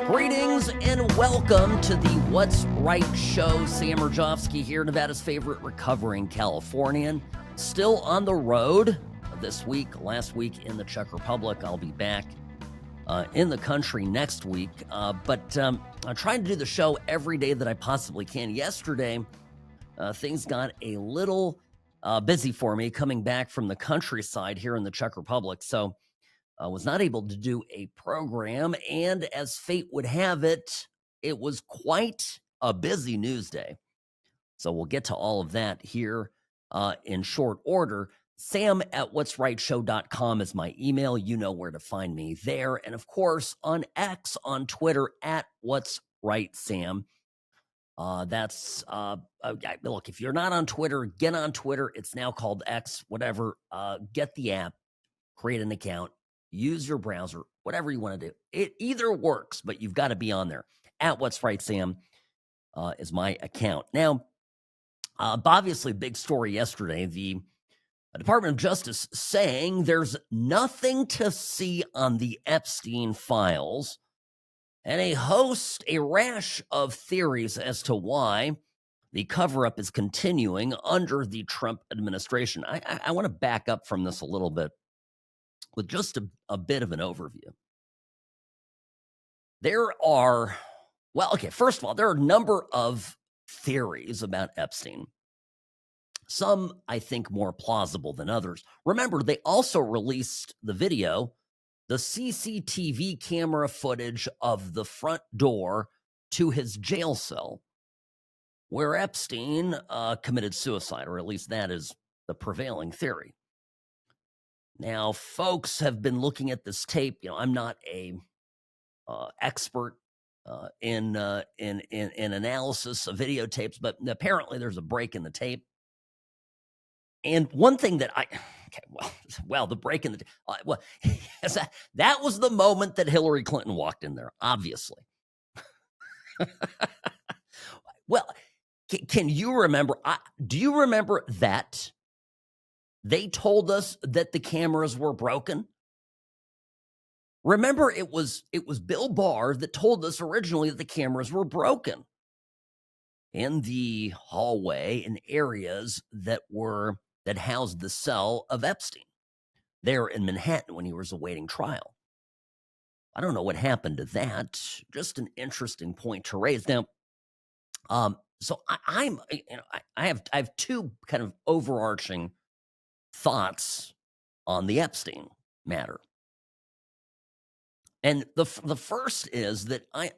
Greetings and welcome to the What's Right show. Sam Mirejovsky here, Nevada's favorite recovering Californian. Still on the road this week, last week in the Czech Republic. I'll be back in the country next week. But I'm trying to do the show every day that I possibly can. Yesterday, things got a little busy for me coming back from the countryside here in the Czech Republic. So I was not able to do a program, and as fate would have it, it was quite a busy news day. So we'll get to all of that here in short order. Sam@whatsrightshow.com is my email. You know where to find me there. And of course, on X, on Twitter, @whatsrightsam. Look, if you're not on Twitter, get on Twitter. It's now called X, whatever. Get the app, create an account. Use your browser, whatever you want to do. It either works, but you've got to be on there. @whatsrightsam is my account. Now, obviously, big story yesterday. The Department of Justice saying there's nothing to see on the Epstein files, and a rash of theories as to why the cover-up is continuing under the Trump administration. I want to back up from this a little bit with just a bit of an overview. First of all, there are a number of theories about Epstein. Some, I think, more plausible than others. Remember, they also released the video, the CCTV camera footage of the front door to his jail cell, where Epstein committed suicide, or at least that is the prevailing theory. Now, folks have been looking at this tape. I'm not a expert in analysis of videotapes, but apparently there's a break in the tape. And one thing that the break in the that was the moment that Hillary Clinton walked in there, obviously. Well, can you remember? Do you remember that? They told us that the cameras were broken. Remember, it was Bill Barr that told us originally that the cameras were broken in the hallway and areas that housed the cell of Epstein there in Manhattan when he was awaiting trial. I don't know what happened to that. Just an interesting point to raise. Now, so I have two kind of overarching thoughts on the Epstein matter. And the first is that I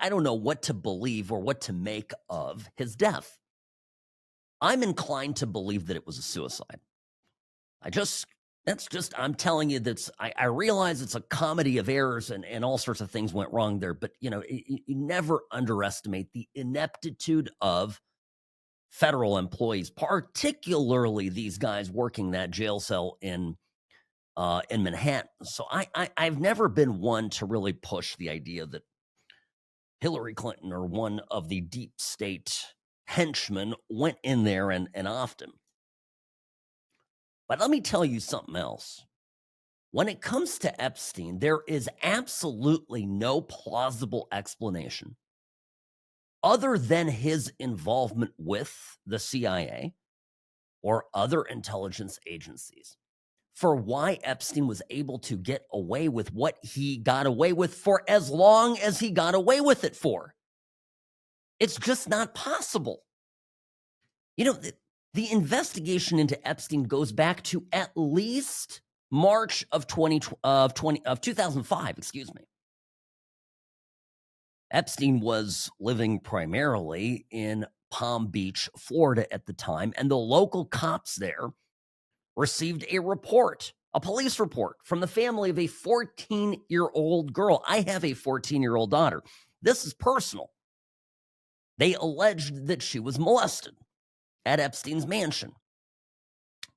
don't know what to believe or what to make of his death. I'm inclined to believe that it was a suicide. I'm telling you I realize it's a comedy of errors and all sorts of things went wrong there, but you never underestimate the ineptitude of federal employees, particularly these guys working that jail cell in Manhattan. So I've never been one to really push the idea that Hillary Clinton or one of the deep state henchmen went in there and offed him. But let me tell you something else. When it comes to Epstein, there is absolutely no plausible explanation other than his involvement with the CIA or other intelligence agencies for why Epstein was able to get away with what he got away with for as long as he got away with it for. It's just not possible. The investigation into Epstein goes back to at least March of 2005, excuse me. Epstein was living primarily in Palm Beach, Florida at the time, and the local cops there received a police report from the family of a 14-year-old girl. I have a 14-year-old daughter. This is personal. They alleged that she was molested at Epstein's mansion.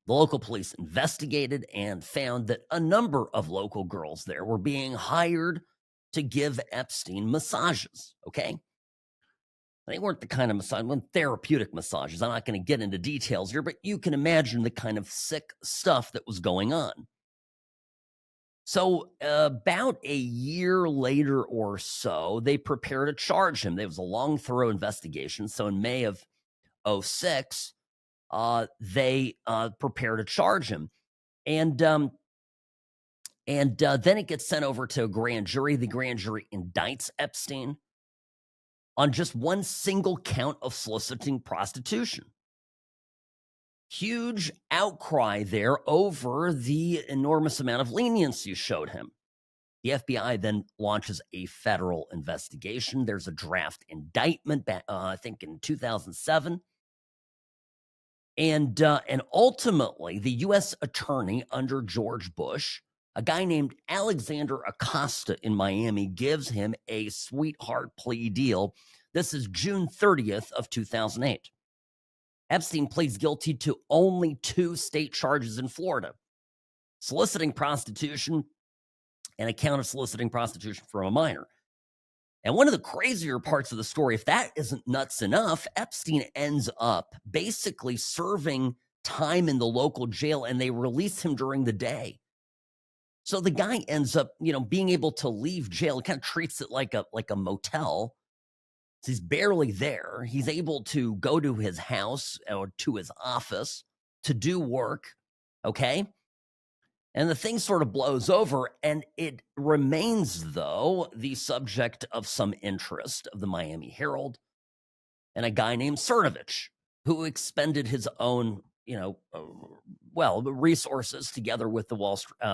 The local police investigated and found that a number of local girls there were being hired to give Epstein massages, okay? They weren't the kind of therapeutic massages. I'm not going to get into details here, but you can imagine the kind of sick stuff that was going on. So, about a year later or so, they prepared to charge him. There was a long, thorough investigation. So, in May of '06, they prepared to charge him. And then it gets sent over to a grand jury. The grand jury indicts Epstein on just one single count of soliciting prostitution. Huge outcry there over the enormous amount of leniency showed him. The FBI then launches a federal investigation. There's a draft indictment back, I think, in 2007. And ultimately, the U.S. attorney under George Bush, a guy named Alexander Acosta in Miami, gives him a sweetheart plea deal. This is June 30th of 2008. Epstein pleads guilty to only 2 state charges in Florida: soliciting prostitution and a count of soliciting prostitution from a minor. And one of the crazier parts of the story, if that isn't nuts enough, Epstein ends up basically serving time in the local jail, and they release him during the day. So the guy ends up, being able to leave jail. He kind of treats it like a motel. So he's barely there. He's able to go to his house or to his office to do work. Okay. And the thing sort of blows over, and it remains, though, the subject of some interest of the Miami Herald and a guy named Cernovich, who expended his own, resources together with the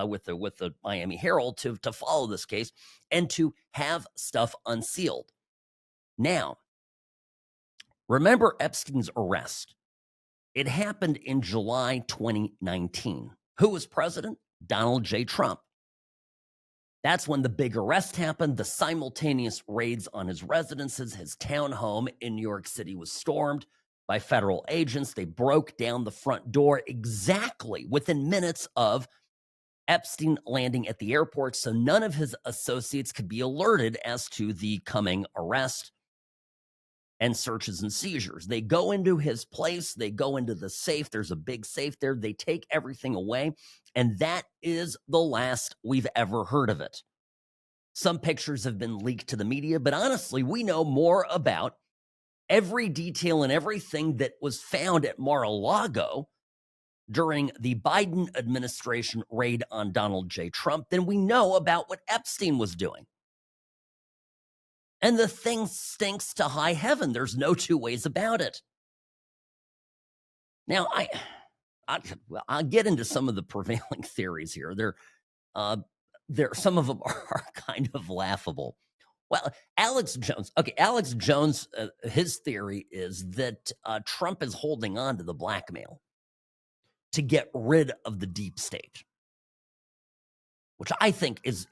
with the Miami Herald to follow this case and to have stuff unsealed. Now, remember Epstein's arrest. It happened in July 2019. Who was president? Donald J. Trump. That's when the big arrest happened. The simultaneous raids on his residences, his townhome in New York City was stormed by federal agents. They broke down the front door exactly within minutes of Epstein landing at the airport, so none of his associates could be alerted as to the coming arrest and searches and seizures. They go into his place. They go into the safe. There's a big safe there. They take everything away. And that is the last we've ever heard of it. Some pictures have been leaked to the media, but honestly, we know more about every detail and everything that was found at Mar-a-Lago during the Biden administration raid on Donald J. Trump than we know about what Epstein was doing. And the thing stinks to high heaven. There's no two ways about it. Now, I'll get into some of the prevailing theories here. Some of them are kind of laughable. Well, Alex Jones, his theory is that Trump is holding on to the blackmail to get rid of the deep state, which I think is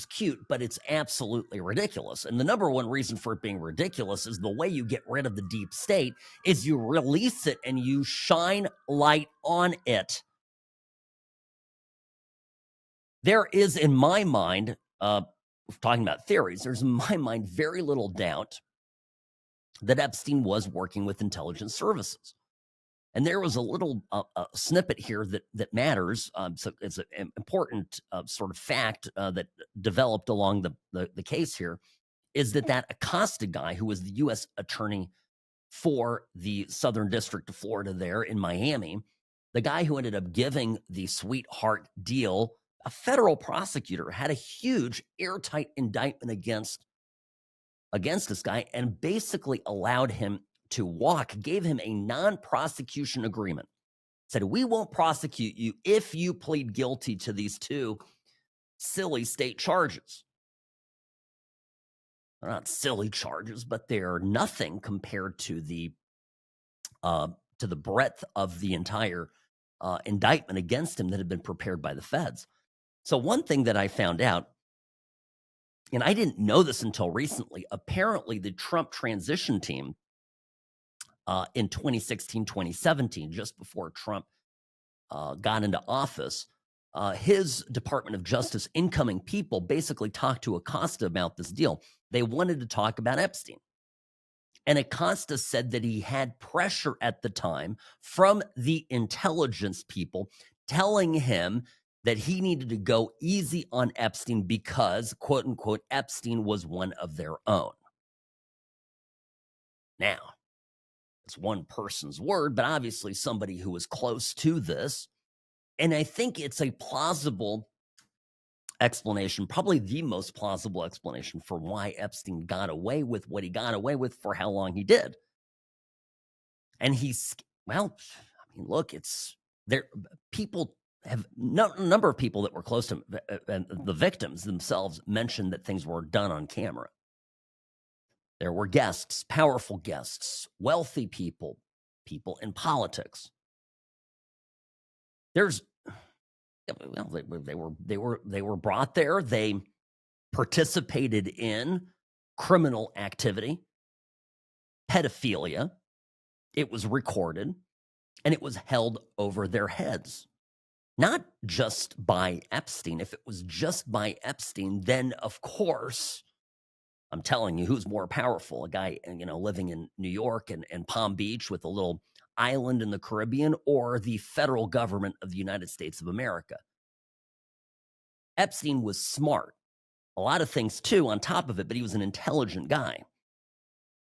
cute, but it's absolutely ridiculous. And the number one reason for it being ridiculous is the way you get rid of the deep state is you release it and you shine light on it. There is, in my mind, talking about theories, there's in my mind very little doubt that Epstein was working with intelligence services. And there was a little snippet here that matters. So it's an important sort of fact that developed along the case here is that Acosta guy, who was the U.S. attorney for the Southern District of Florida there in Miami, the guy who ended up giving the sweetheart deal, a federal prosecutor had a huge airtight indictment against this guy and basically allowed him to walk, gave him a non-prosecution agreement, said, we won't prosecute you if you plead guilty to these 2 silly state charges. They're not silly charges, but they're nothing compared to the breadth of the entire indictment against him that had been prepared by the feds. So one thing that I found out, and I didn't know this until recently, apparently the Trump transition team in 2016, 2017, just before Trump got into office, his Department of Justice incoming people basically talked to Acosta about this deal. They wanted to talk about Epstein. And Acosta said that he had pressure at the time from the intelligence people telling him that he needed to go easy on Epstein because, quote unquote, Epstein was one of their own. Now, it's one person's word, but obviously somebody who was close to this. And I think it's a plausible explanation, probably the most plausible explanation for why Epstein got away with what he got away with for how long he did. And well, I mean, look, it's there. People have a number of people that were close to him, and the victims themselves mentioned that things were done on camera. There were guests, powerful guests, wealthy people, people in politics. They were brought there. They participated in criminal activity, pedophilia. It was recorded, and it was held over their heads. Not just by Epstein. If it was just by Epstein, then of course, I'm telling you, who's more powerful? A guy, living in New York and Palm Beach with a little island in the Caribbean, or the federal government of the United States of America? Epstein was smart. A lot of things too on top of it, but he was an intelligent guy.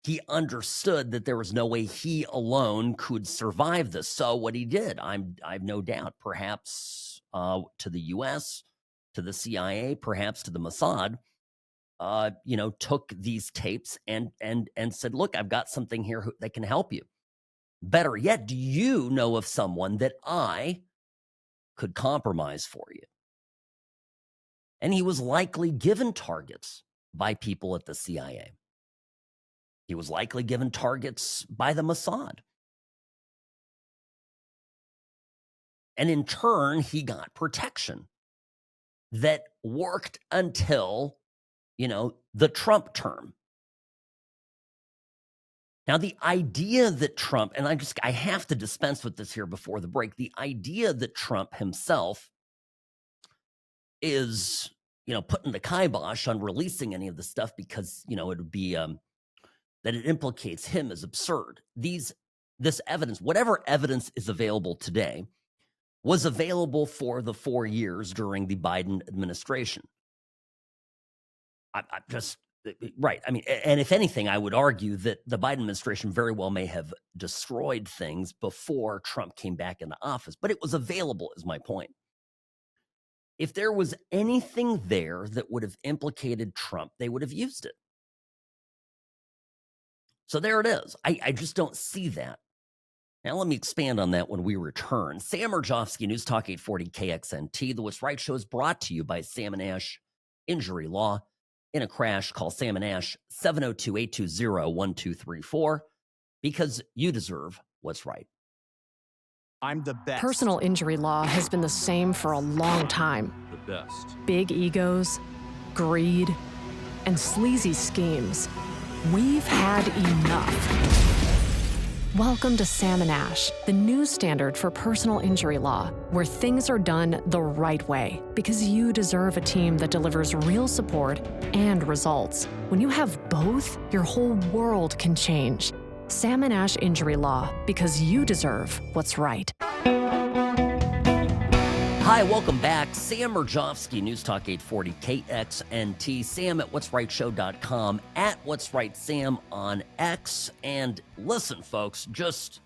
He understood that there was no way he alone could survive this. So what he did, I've no doubt, perhaps to the U.S., to the CIA, perhaps to the Mossad, took these tapes and said, look, I've got something here that can help you. Better yet, do you know of someone that I could compromise for you? And he was likely given targets by people at the CIA. He was likely given targets by the Mossad. And in turn, he got protection that worked until, the Trump term. Now, the idea that Trump, and I have to dispense with this here before the break, the idea that Trump himself is, putting the kibosh on releasing any of the stuff because, it would be, that it implicates him is absurd. This evidence, whatever evidence is available today, was available for the 4 years during the Biden administration. I'm just right. I mean, and if anything, I would argue that the Biden administration very well may have destroyed things before Trump came back into office, but it was available, is my point. If there was anything there that would have implicated Trump, they would have used it. So there it is. I just don't see that. Now, let me expand on that when we return. Sam Mirejovsky, News Talk 840 KXNT. The What's Right Show is brought to you by Sam & Ash Injury Law. In a crash, call Sam & Ash 702-820-1234 because you deserve what's right. I'm the best. Personal injury law has been the same for a long time. The best. Big egos, greed, and sleazy schemes. We've had enough. Welcome to Sam & Ash, the new standard for personal injury law, where things are done the right way, because you deserve a team that delivers real support and results. When you have both, your whole world can change. Sam & Ash Injury Law, because you deserve what's right. Hi, welcome back. Sam Mirejovsky, News Talk 840 KXNT. Sam at what'srightshow.com, at What's Right Sam on X. And listen, folks, just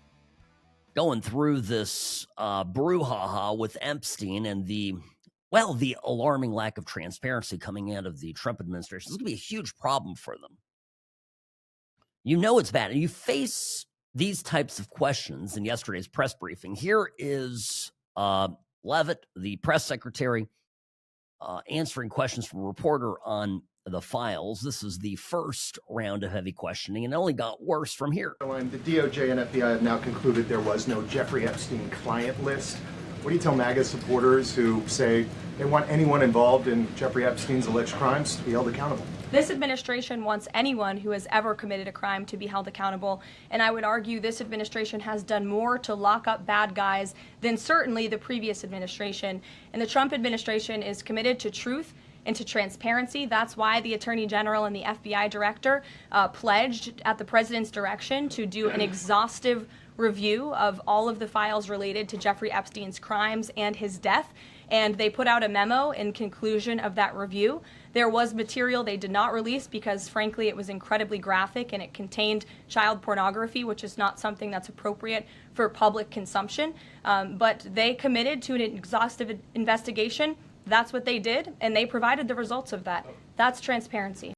going through this brouhaha with Epstein and the alarming lack of transparency coming out of the Trump administration. This is going to be a huge problem for them. You know it's bad. And you face these types of questions in yesterday's press briefing. Here is Leavitt, the press secretary, answering questions from a reporter on the files. This is the first round of heavy questioning, and it only got worse from here. The DOJ and FBI have now concluded there was no Jeffrey Epstein client list. What do you tell MAGA supporters who say they want anyone involved in Jeffrey Epstein's alleged crimes to be held accountable? This administration wants anyone who has ever committed a crime to be held accountable, and I would argue this administration has done more to lock up bad guys than certainly the previous administration. And the Trump administration is committed to truth and to transparency. That's why the Attorney General and the FBI Director pledged at the President's direction to do an exhaustive review of all of the files related to Jeffrey Epstein's crimes and his death. And they put out a memo in conclusion of that review. There was material they did not release because, frankly, it was incredibly graphic and it contained child pornography, which is not something that's appropriate for public consumption. But they committed to an exhaustive investigation. That's what they did, and they provided the results of that. That's transparency.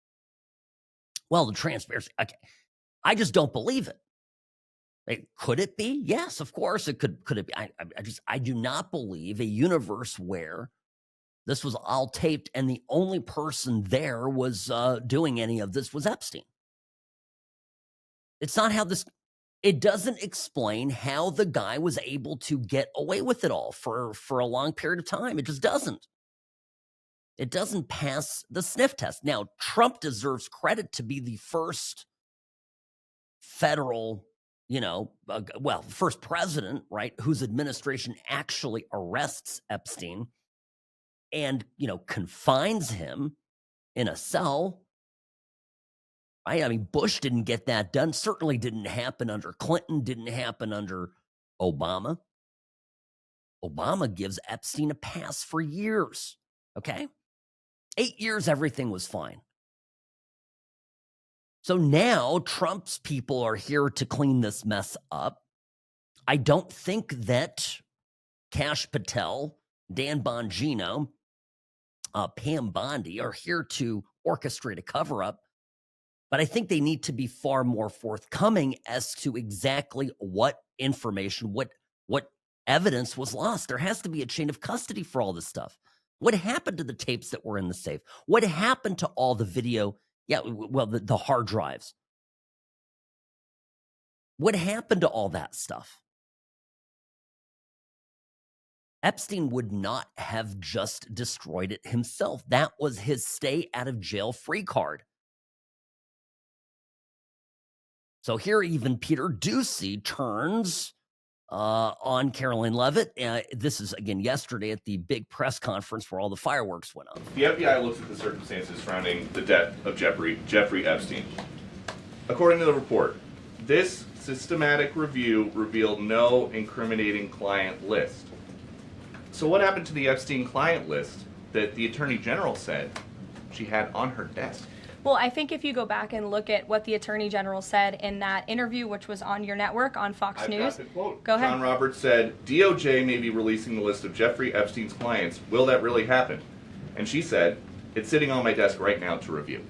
Well, the transparency, okay. I just don't believe it. Could it be? Yes, of course it could. Could it be? I do not believe a universe where this was all taped and the only person there was doing any of this was Epstein. It's not how this. It doesn't explain how the guy was able to get away with it all for a long period of time. It just doesn't. It doesn't pass the sniff test. Now, Trump deserves credit to be the first federal, first president, right, whose administration actually arrests Epstein and, confines him in a cell. Right? I mean, Bush didn't get that done. Certainly didn't happen under Clinton, didn't happen under Obama. Obama gives Epstein a pass for years, okay? 8 years, everything was fine. So now Trump's people are here to clean this mess up. I don't think that Kash Patel, Dan Bongino, Pam Bondi are here to orchestrate a cover-up, but I think they need to be far more forthcoming as to exactly what information, what evidence was lost. There has to be a chain of custody for all this stuff. What happened to the tapes that were in the safe? What happened to all the video? Yeah, well, the hard drives. What happened to all that stuff? Epstein would not have just destroyed it himself. That was his stay out of jail free card. So here even Peter Doocy turns on Caroline Leavitt. This is, again, yesterday at the big press conference where all the fireworks went off. The FBI looks at the circumstances surrounding the death of Jeffrey Epstein. According to the report, this systematic review revealed no incriminating client list. So what happened to the Epstein client list that the Attorney General said she had on her desk? Well, I think if you go back and look at what the Attorney General said in that interview, which was on your network on Fox News. Got the quote. Go ahead. John Roberts said, DOJ may be releasing the list of Jeffrey Epstein's clients. Will that really happen? And she said, it's sitting on my desk right now to review.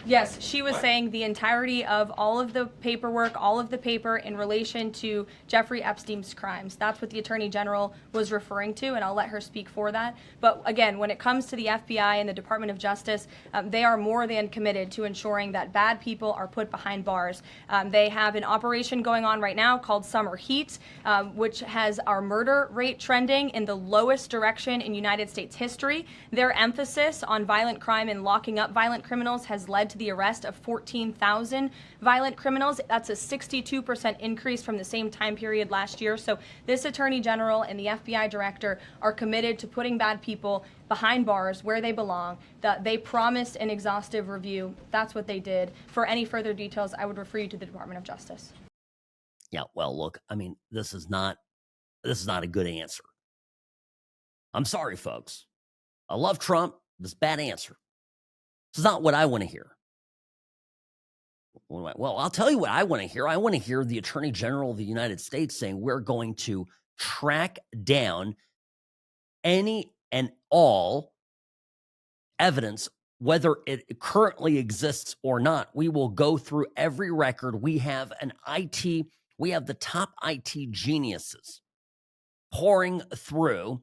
Yes, she was saying the entirety of all of the paperwork, all of the paper in relation to Jeffrey Epstein's crimes. That's what the Attorney General was referring to, and I'll let her speak for that. But again, when it comes to the FBI and the Department of Justice, they are more than committed to ensuring that bad people are put behind bars. They have an operation going on right now called Summer Heat, which has our murder rate trending in the lowest direction in United States history. Their emphasis on violent crime and locking up violent criminals has led to the arrest of 14,000 violent criminals. That's a 62% increase from the same time period last year. So this Attorney General and the FBI Director are committed to putting bad people behind bars where they belong. They promised an exhaustive review. That's what they did. For any further details, I would refer you to the Department of Justice. Yeah, well, look, I mean, this is not a good answer. I'm sorry, folks. I love Trump. This is a bad answer. This is not what I want to hear. Well, I'll tell you what I want to hear. I want to hear the Attorney General of the United States saying we're going to track down any and all evidence, whether it currently exists or not. We will go through every record. We have the top IT geniuses pouring through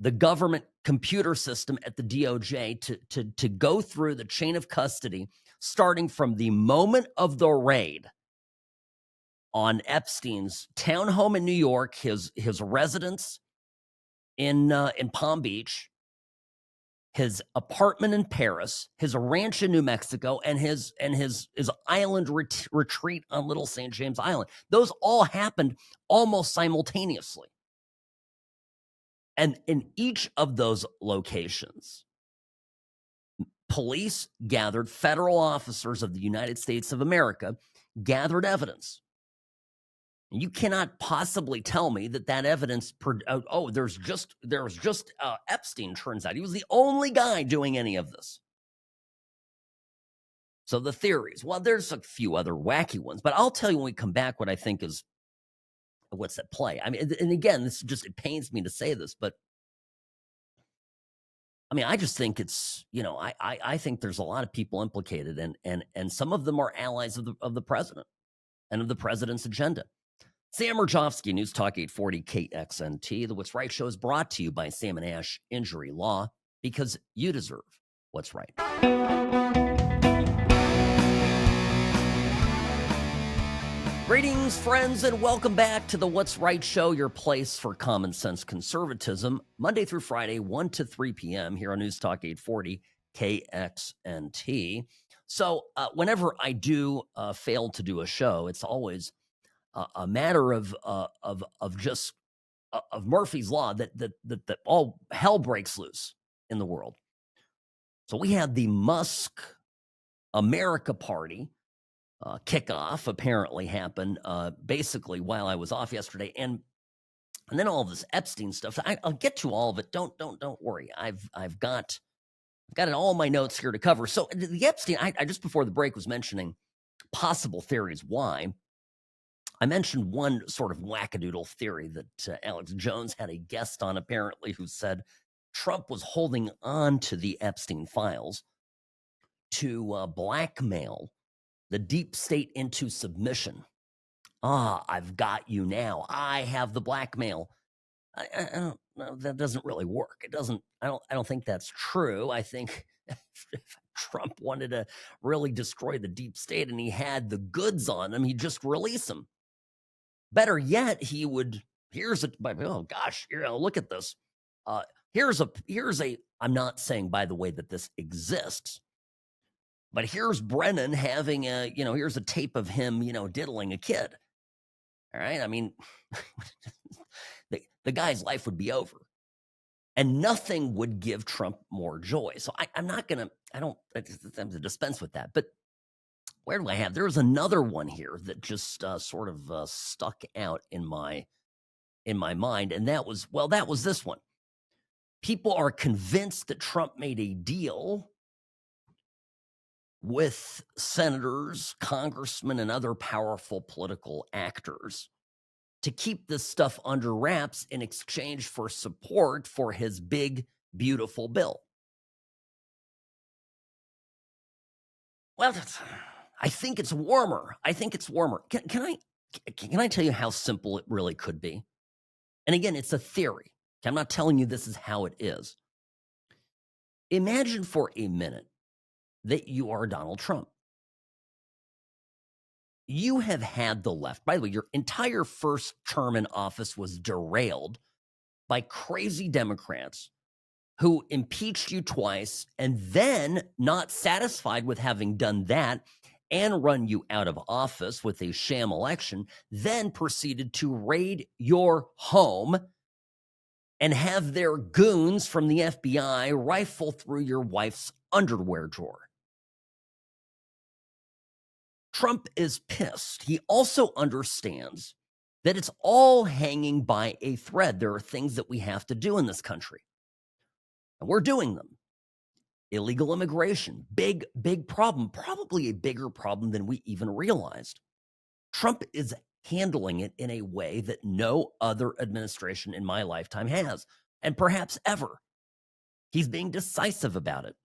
the government computer system at the DOJ to go through the chain of custody, starting from the moment of the raid on Epstein's townhome in New York, his residence in Palm Beach, his apartment in Paris, his ranch in New Mexico, and his island retreat on Little St. James Island. Those all happened almost simultaneously. And in each of those locations, police gathered, federal officers of the United States of America gathered evidence. And you cannot possibly tell me that evidence, there was just Epstein, turns out. He was the only guy doing any of this. So the theories, well, there's a few other wacky ones, but I'll tell you when we come back what I think is what's at play. I mean, and again, it pains me to say this, but I mean, I just think it's, I think there's a lot of people implicated, and some of them are allies of the president and of the president's agenda. Sam Mirejovsky, News Talk 840 KXNT. The What's Right show is brought to you by Sam and Ash Injury Law, because you deserve what's right. Greetings, friends, and welcome back to the What's Right show, your place for common sense conservatism, Monday through Friday, 1 to 3 p.m. here on News Talk 840 KXNT. So whenever I do fail to do a show, it's always a matter of Murphy's Law that all hell breaks loose in the world. So we had the Musk America Party kickoff apparently happen basically while I was off yesterday, and then all this Epstein stuff. I'll get to all of it. Don't worry. I've got it all in my notes here to cover. So the Epstein, I just before the break was mentioning possible theories why. I mentioned one sort of wackadoodle theory that Alex Jones had a guest on, apparently, who said Trump was holding on to the Epstein files to blackmail the deep state into submission. I've got you now. I have the blackmail. I don't know. That doesn't really work. It doesn't. I don't think that's true. I think if Trump wanted to really destroy the deep state and he had the goods on him, he'd just release them. Better yet, he would. Oh gosh, look at this. Here's a. I'm not saying, by the way, that this exists, but here's Brennan having here's a tape of him, diddling a kid. All right, I mean, the guy's life would be over, and nothing would give Trump more joy. So I'm not gonna. I have to dispense with that, but. Where do I have? There was another one here that just sort of stuck out in my mind, and that was this one. People are convinced that Trump made a deal with senators, congressmen, and other powerful political actors to keep this stuff under wraps in exchange for support for his big, beautiful bill. Well, I think it's warmer. Can I tell you how simple it really could be? And again, it's a theory. I'm not telling you this is how it is. Imagine for a minute that you are Donald Trump. You have had the left. By the way, your entire first term in office was derailed by crazy Democrats who impeached you twice, and then, not satisfied with having done that, and run you out of office with a sham election, then proceeded to raid your home and have their goons from the FBI rifle through your wife's underwear drawer. Trump is pissed. He also understands that it's all hanging by a thread. There are things that we have to do in this country, and we're doing them. Illegal immigration, big problem, probably a bigger problem than we even realized. Trump is handling it in a way that no other administration in my lifetime has, and perhaps ever. He's being decisive about it.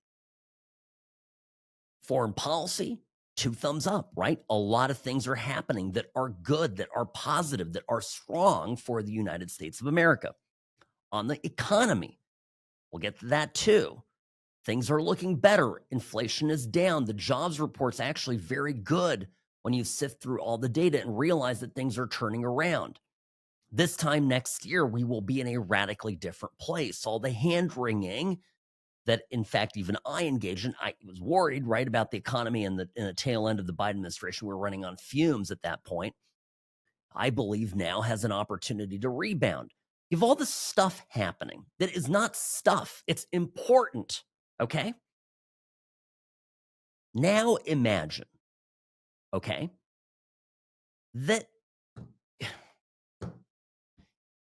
Foreign policy, 2 thumbs up, right? A lot of things are happening that are good, that are positive, that are strong for the United States of America. On the economy, we'll get to that too. Things are looking better. Inflation is down. The jobs report's actually very good when you sift through all the data and realize that things are turning around. This time next year, we will be in a radically different place. All the hand-wringing that, in fact, even I engaged in, I was worried, right, about the economy and in the tail end of the Biden administration. We were running on fumes at that point. I believe now has an opportunity to rebound. You have all this stuff happening that is not stuff. It's important. Okay? Now imagine, okay, that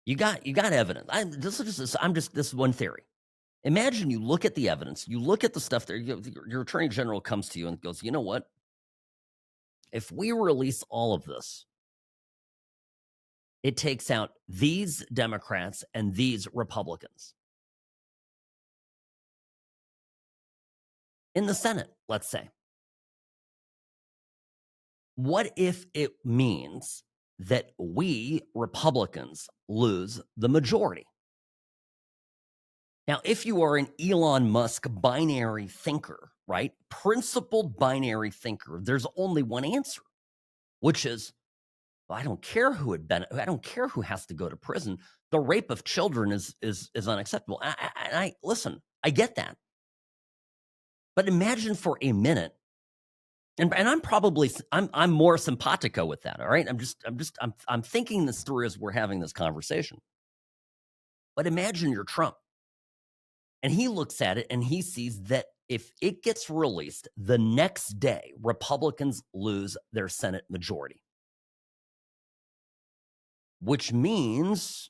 You got evidence. This is one theory. Imagine you look at the evidence, you look at the stuff there. Your attorney general comes to you and goes, you know what? If we release all of this, it takes out these Democrats and these Republicans in the Senate, let's say. What if it means that we Republicans lose the majority? Now, if you are an Elon Musk binary thinker, right, principled binary thinker, there's only one answer, which is, well, I don't care who I don't care who has to go to prison. The rape of children is unacceptable. I listen, I get that, but imagine for a minute, and I'm more simpatico with that. All right, I'm thinking this through as we're having this conversation. But imagine you're Trump. And he looks at it and he sees that if it gets released the next day, Republicans lose their Senate majority. Which means,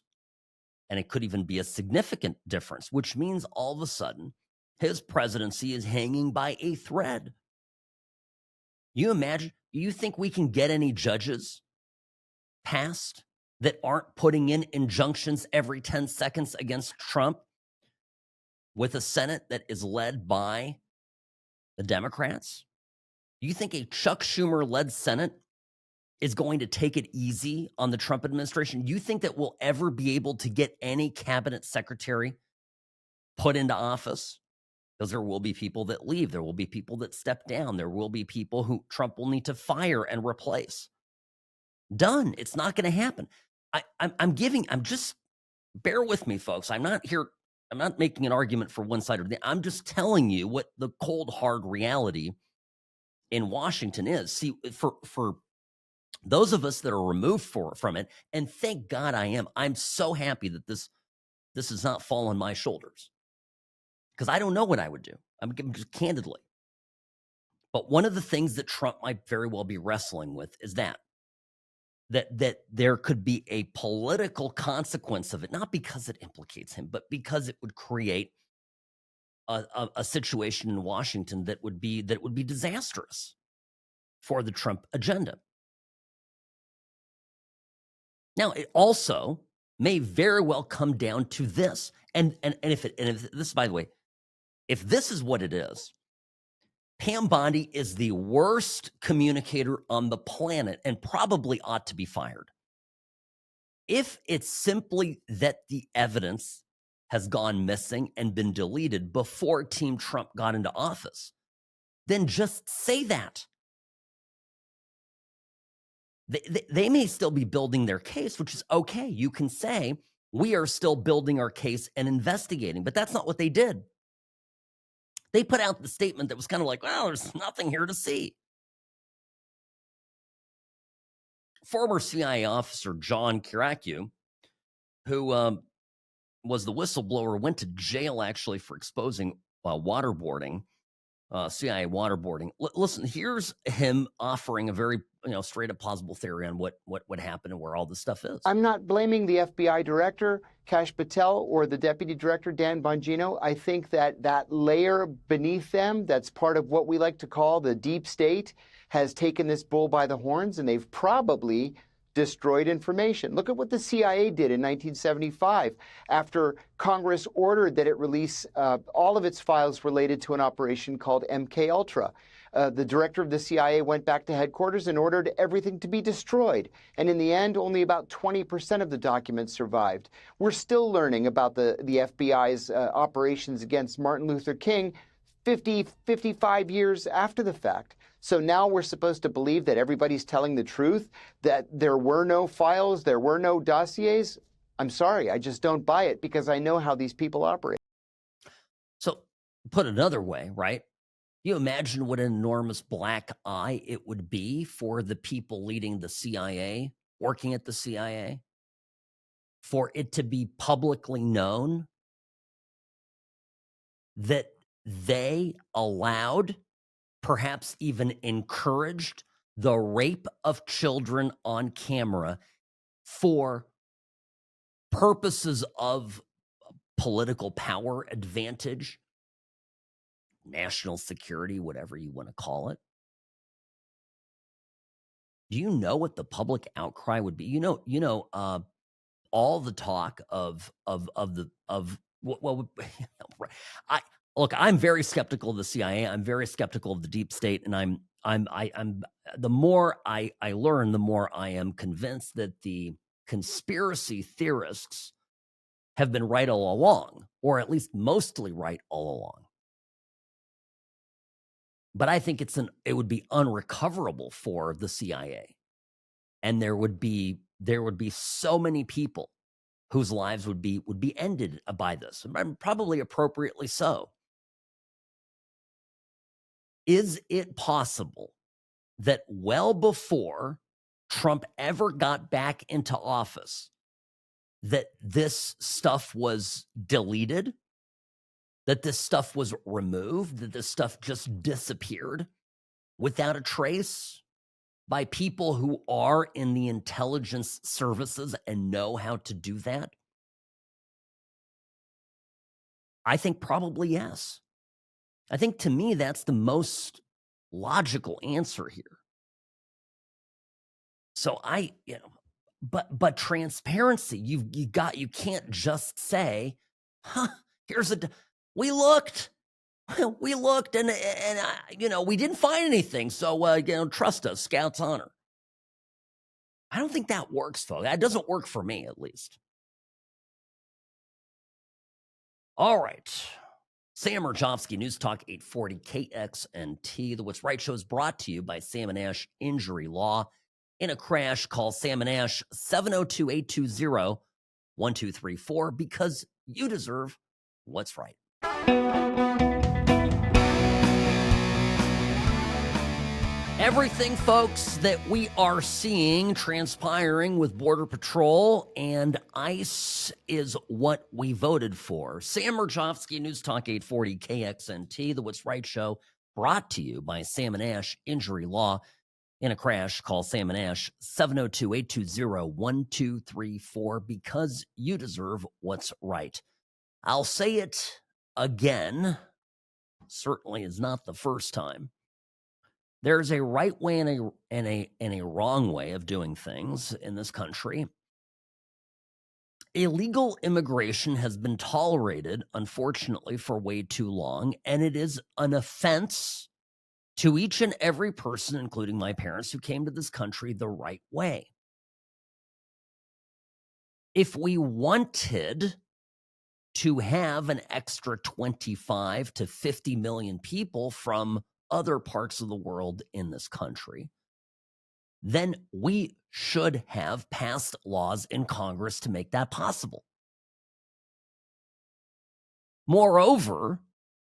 and it could even be a significant difference, which means all of a sudden his presidency is hanging by a thread. You imagine, you think we can get any judges passed that aren't putting in injunctions every 10 seconds against Trump? With a Senate that is led by the Democrats? You think a Chuck Schumer-led Senate is going to take it easy on the Trump administration? You think that we'll ever be able to get any cabinet secretary put into office? Because there will be people that leave. There will be people that step down. There will be people who Trump will need to fire and replace. Done. It's not going to happen. I'm just, bear with me, folks. I'm not making an argument for one side or the other. I'm just telling you what the cold, hard reality in Washington is. See, for those of us that are removed from it, and thank God I'm so happy that this does not fall on my shoulders, because I don't know what I would do. I'm just candidly. But one of the things that Trump might very well be wrestling with is that there could be a political consequence of it, not because it implicates him, but because it would create a situation in Washington that would be disastrous for the Trump agenda. Now, it also may very well come down to this, and if this, by the way, if this is what it is, Pam Bondi is the worst communicator on the planet and probably ought to be fired. If it's simply that the evidence has gone missing and been deleted before Team Trump got into office, then just say that. They may still be building their case, which is okay. You can say, we are still building our case and investigating, but that's not what they did. They put out the statement that was kind of like, well, there's nothing here to see. Former CIA officer John Kiriakou, who was the whistleblower, went to jail actually for exposing waterboarding, CIA waterboarding. Listen, here's him offering a very straight up plausible theory on what would happen and where all this stuff is. I'm not blaming the FBI director, Kash Patel, or the deputy director, Dan Bongino. I think that layer beneath them, that's part of what we like to call the deep state, has taken this bull by the horns, and they've probably destroyed information. Look at what the CIA did in 1975 after Congress ordered that it release all of its files related to an operation called MK Ultra. The director of the CIA went back to headquarters and ordered everything to be destroyed. And in the end, only about 20% of the documents survived. We're still learning about the FBI's operations against Martin Luther King 55 years after the fact. So now we're supposed to believe that everybody's telling the truth, that there were no files, there were no dossiers. I'm sorry, I just don't buy it because I know how these people operate. So put another way, right? You imagine what an enormous black eye it would be for the people leading the CIA, working at the CIA, for it to be publicly known that they allowed, perhaps even encouraged, the rape of children on camera for purposes of political power advantage, national security, whatever you want to call it. Do you know what the public outcry would be? All the talk of I look. I'm very skeptical of the CIA. I'm very skeptical of the deep state, and I'm the more I learn, the more I am convinced that the conspiracy theorists have been right all along, or at least mostly right all along. But I think it would be unrecoverable for the CIA, and there would be so many people whose lives would be ended by this, and probably appropriately so. Is it possible that well before Trump ever got back into office, that this stuff was deleted, that this stuff was removed, that this stuff just disappeared without a trace by people who are in the intelligence services and know how to do that? I think probably yes. I think, to me, that's the most logical answer here. So but transparency, you can't just say, we looked, and we didn't find anything. So, trust us, Scouts honor. I don't think that works, folks. That doesn't work for me, at least. All right. Sam Mirejovsky, News Talk 840 KXNT. The What's Right Show is brought to you by Sam and Ash Injury Law. In a crash, call Sam and Ash 702-820-1234 because you deserve what's right. Everything, folks, that we are seeing transpiring with Border Patrol and ICE is what we voted for. Sam Mirejovsky, News Talk 840 KXNT, The What's Right Show, brought to you by Sam and Ash Injury Law. In a crash, call Sam and Ash 702-820-1234 because you deserve what's right. I'll say it again. Certainly is not the first time. There's a right way and a wrong way of doing things in this country. Illegal immigration has been tolerated, unfortunately, for way too long, and it is an offense to each and every person, including my parents, who came to this country the right way. If we wanted to have an extra 25 to 50 million people from other parts of the world in this country, then we should have passed laws in Congress to make that possible. Moreover,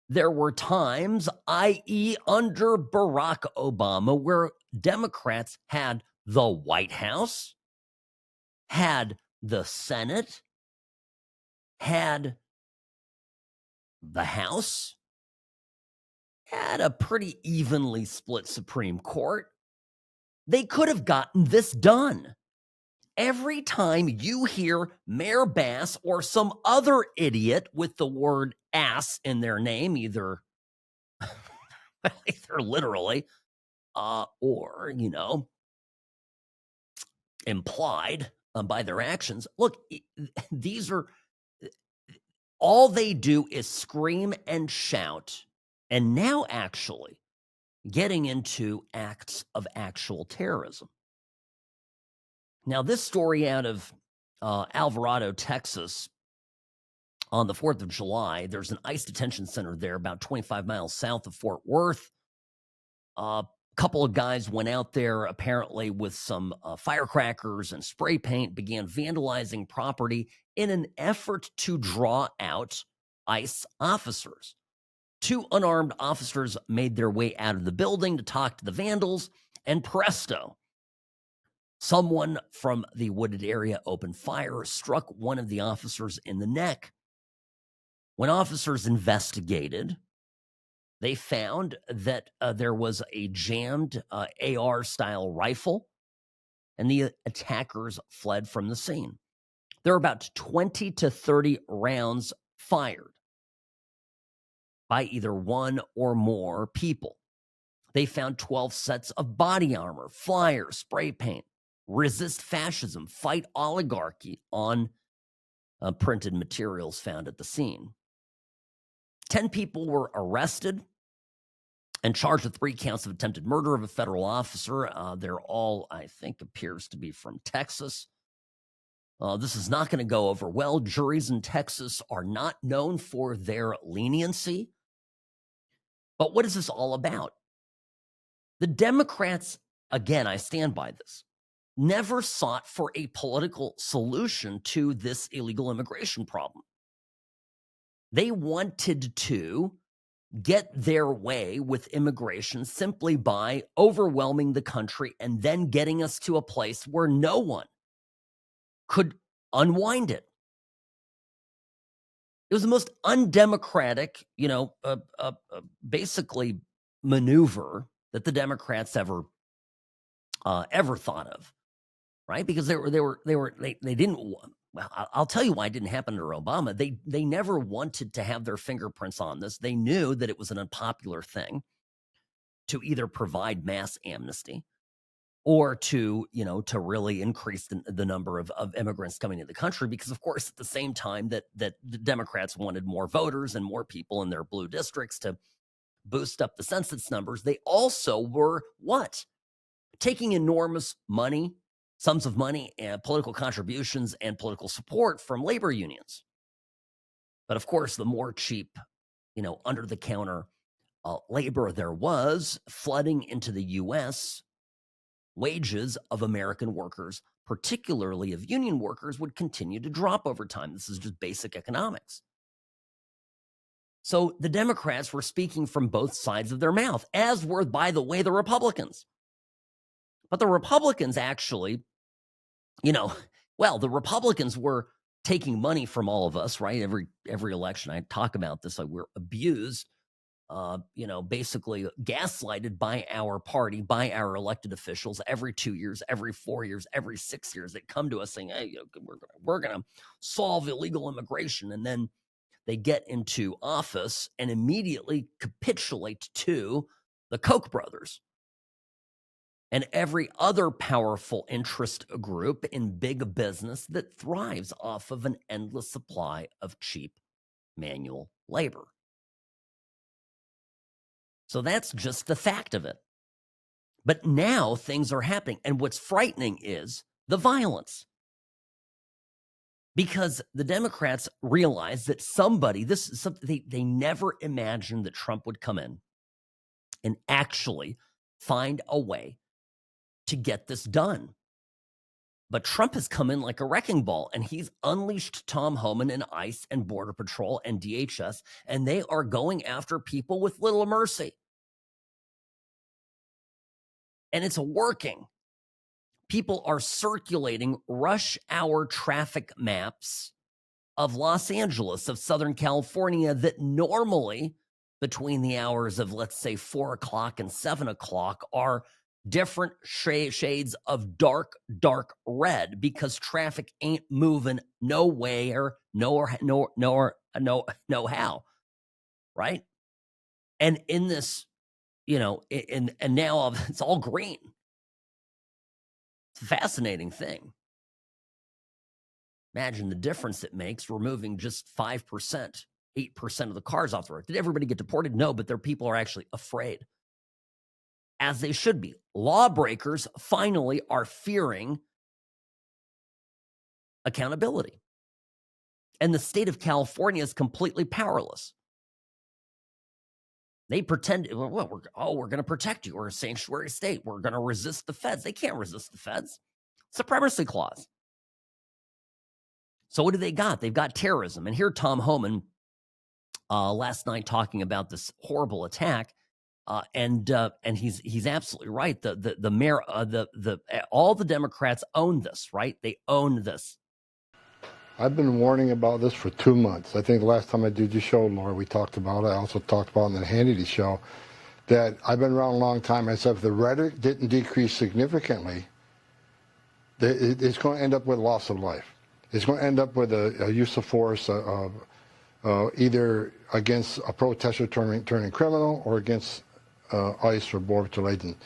there were times, i.e., under Barack Obama, where Democrats had the White House, had the Senate, had the House, had a pretty evenly split Supreme Court. They could have gotten this done. Every time you hear Mayor Bass or some other idiot with the word ass in their name, either literally or, implied by their actions. Look, these are all they do is scream and shout, and now actually getting into acts of actual terrorism. Now, this story out of Alvarado, Texas, on the 4th of July, there's an ICE detention center there about 25 miles south of Fort Worth. A couple of guys went out there apparently with some firecrackers and spray paint, began vandalizing property in an effort to draw out ICE officers. 2 unarmed officers made their way out of the building to talk to the vandals, and presto, someone from the wooded area opened fire, struck one of the officers in the neck. When officers investigated, they found that there was a jammed AR-style rifle, and the attackers fled from the scene. There are about 20 to 30 rounds fired by either one or more people. They found 12 sets of body armor, flyers, spray paint, resist fascism, fight oligarchy on printed materials found at the scene. 10 people were arrested and charged with 3 counts of attempted murder of a federal officer. They're all, I think, appears to be from Texas. This is not going to go over well. Juries in Texas are not known for their leniency. But what is this all about? The Democrats, again, I stand by this, never sought for a political solution to this illegal immigration problem. They wanted to get their way with immigration simply by overwhelming the country and then getting us to a place where no one could unwind it. It was the most undemocratic, basically maneuver that the Democrats ever thought of, right? Because they didn't. Well, I'll tell you why it didn't happen under Obama. They never wanted to have their fingerprints on this. They knew that it was an unpopular thing to either provide mass amnesty or to really increase the number of immigrants coming into the country. Because, of course, at the same time that the Democrats wanted more voters and more people in their blue districts to boost up the census numbers, they also were what? Taking enormous sums of money and political contributions and political support from labor unions. But of course, the more cheap, under the counter labor there was flooding into the U.S., wages of American workers, particularly of union workers, would continue to drop over time. This is just basic economics. So the Democrats were speaking from both sides of their mouth, as were, by the way, the Republicans. But the Republicans actually, the Republicans were taking money from all of us, right? Every election, I talk about this, like we're abused, basically gaslighted by our party, by our elected officials every 2 years, every 4 years, every 6 years. They come to us saying, hey, we're going to solve illegal immigration. And then they get into office and immediately capitulate to the Koch brothers and every other powerful interest group in big business that thrives off of an endless supply of cheap manual labor. So that's just the fact of it. But now things are happening. And what's frightening is the violence. Because the Democrats realize that this is something they never imagined that Trump would come in and actually find a way to get this done. But Trump has come in like a wrecking ball, and he's unleashed Tom Homan and ICE and Border Patrol and DHS, and they are going after people with little mercy. And it's working. People are circulating rush hour traffic maps of Los Angeles, of Southern California, that normally between the hours of, let's say, 4 o'clock and 7 o'clock are different shades of dark red, because traffic ain't moving nowhere, no how, right? And in this, and now it's all green. It's a fascinating thing. Imagine the difference it makes removing just 5%, 8% of the cars off the road. Did everybody get deported? No, but their people are actually afraid, as they should be. Lawbreakers finally are fearing accountability. And the state of California is completely powerless. They pretend, we're going to protect you. We're a sanctuary state. We're going to resist the feds. They can't resist the feds. Supremacy clause. So what do they got? They've got terrorism. And here Tom Homan last night talking about this horrible attack. And he's absolutely right. The mayor, all the Democrats own this, right? They own this. I've been warning about this for 2 months. I think the last time I did your show, Laura, we talked about it. I also talked about in the Hannity show that I've been around a long time. I said if the rhetoric didn't decrease significantly, it's going to end up with loss of life. is going to end up with a use of force either against a protester turning criminal or against ICE or Border Patrol agent.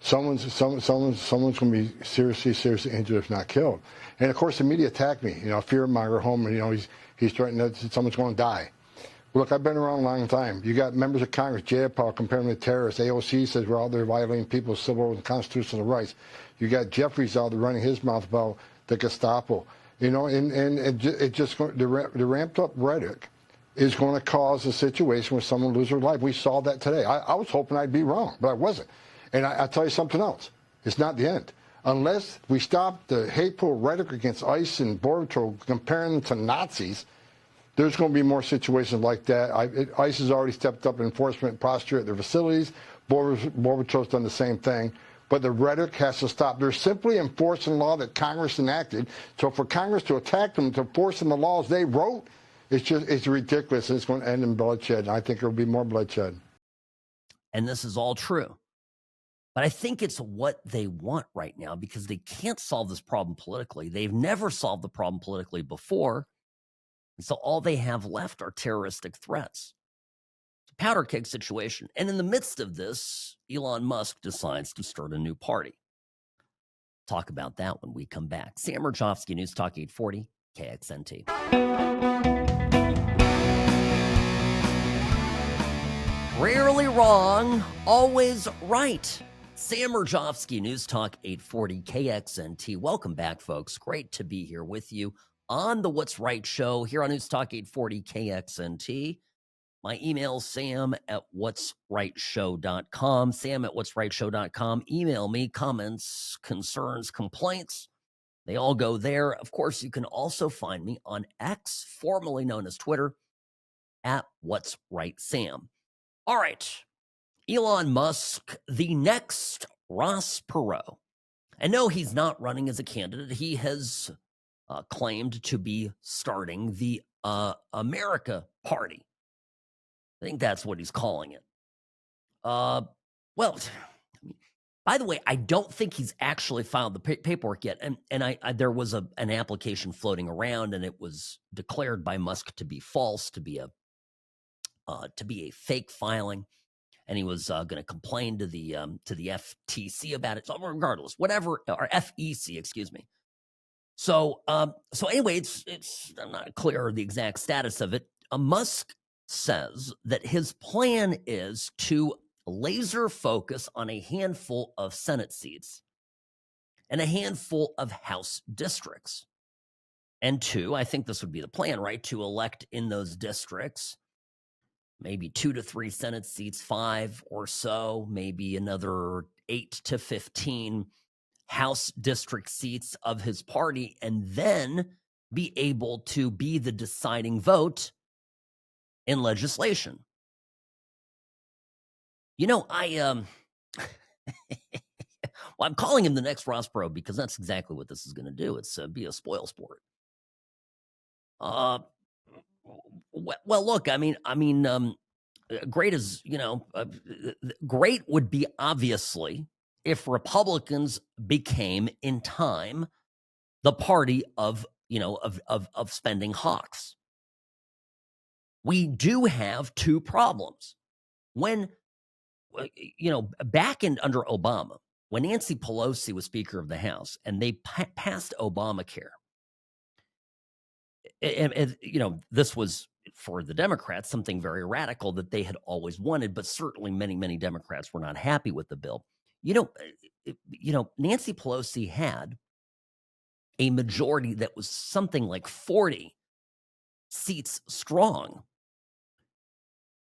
Someone's going to be seriously injured, if not killed. And of course, the media attacked me. Fear monger home, and he's threatening that someone's going to die. Look, I've been around a long time. You got members of Congress, Jayapal, comparing them to terrorists. AOC says we're out there violating people's civil and constitutional rights. You got Jeffries out there running his mouth about the Gestapo. And it just the ramped up rhetoric is going to cause a situation where someone loses their life. We saw that today. I was hoping I'd be wrong, but I wasn't. And I'll tell you something else. It's not the end. Unless we stop the hateful rhetoric against ICE and Border Patrol, comparing them to Nazis, there's going to be more situations like that. ICE has already stepped up enforcement posture at their facilities. Border Patrol's done the same thing. But the rhetoric has to stop. They're simply enforcing law that Congress enacted. So for Congress to attack them, to enforce them the laws they wrote, it's ridiculous. It's going to end in bloodshed. I think there will be more bloodshed. And this is all true. But I think it's what they want right now because they can't solve this problem politically. They've never solved the problem politically before. And so all they have left are terroristic threats. It's a powder keg situation. And in the midst of this, Elon Musk decides to start a new party. Talk about that when we come back. Sam Mirejovsky, News Talk 840, KXNT. Rarely wrong, always right. Sam Mirejovsky, News Talk 840, KXNT. Welcome back, folks. Great to be here with you on the What's Right show here on News Talk 840, KXNT. My email, sam@whatsrightshow.com, sam@whatsrightshow.com. Email me comments, concerns, complaints. They all go there. Of course, you can also find me on X, formerly known as Twitter, @whatsrightsam. All right. Elon Musk, the next Ross Perot. And no, he's not running as a candidate. He has claimed to be starting the America Party. I think that's what he's calling it. Well, by the way, I don't think he's actually filed the paperwork yet. And there was an application floating around, and it was declared by Musk to be false, to be a fake filing. And he was going to complain to the FTC about it. So regardless, whatever, or FEC, excuse me. So anyway, it's I'm not clear the exact status of it. Musk says that his plan is to laser focus on a handful of Senate seats and a handful of House districts. And two, I think this would be the plan, right? To elect in those districts maybe 2 to 3 Senate seats, 5 or so, maybe another 8 to 15 House district seats of his party, and then be able to be the deciding vote in legislation. Well, I'm calling him the next Ross Perot because that's exactly what this is going to do. It's be a spoil sport. Well, look, great is, great would be obviously if Republicans became in time the party of spending hawks. We do have two problems. When, back under Obama, when Nancy Pelosi was Speaker of the House and they passed Obamacare, and this was for the Democrats something very radical that they had always wanted, but certainly many Democrats were not happy with the bill. Nancy Pelosi had a majority that was something like 40 seats strong.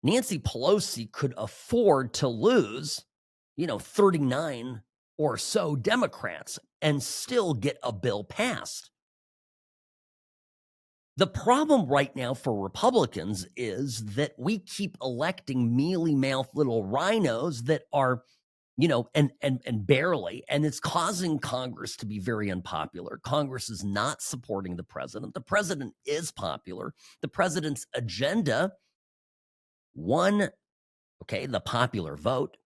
Nancy Pelosi could afford to lose, 39 or so Democrats and still get a bill passed. The problem right now for Republicans is that we keep electing mealy-mouthed little rhinos that are, and barely, and it's causing Congress to be very unpopular. Congress is not supporting the president. The president is popular. The president's agenda won, the popular vote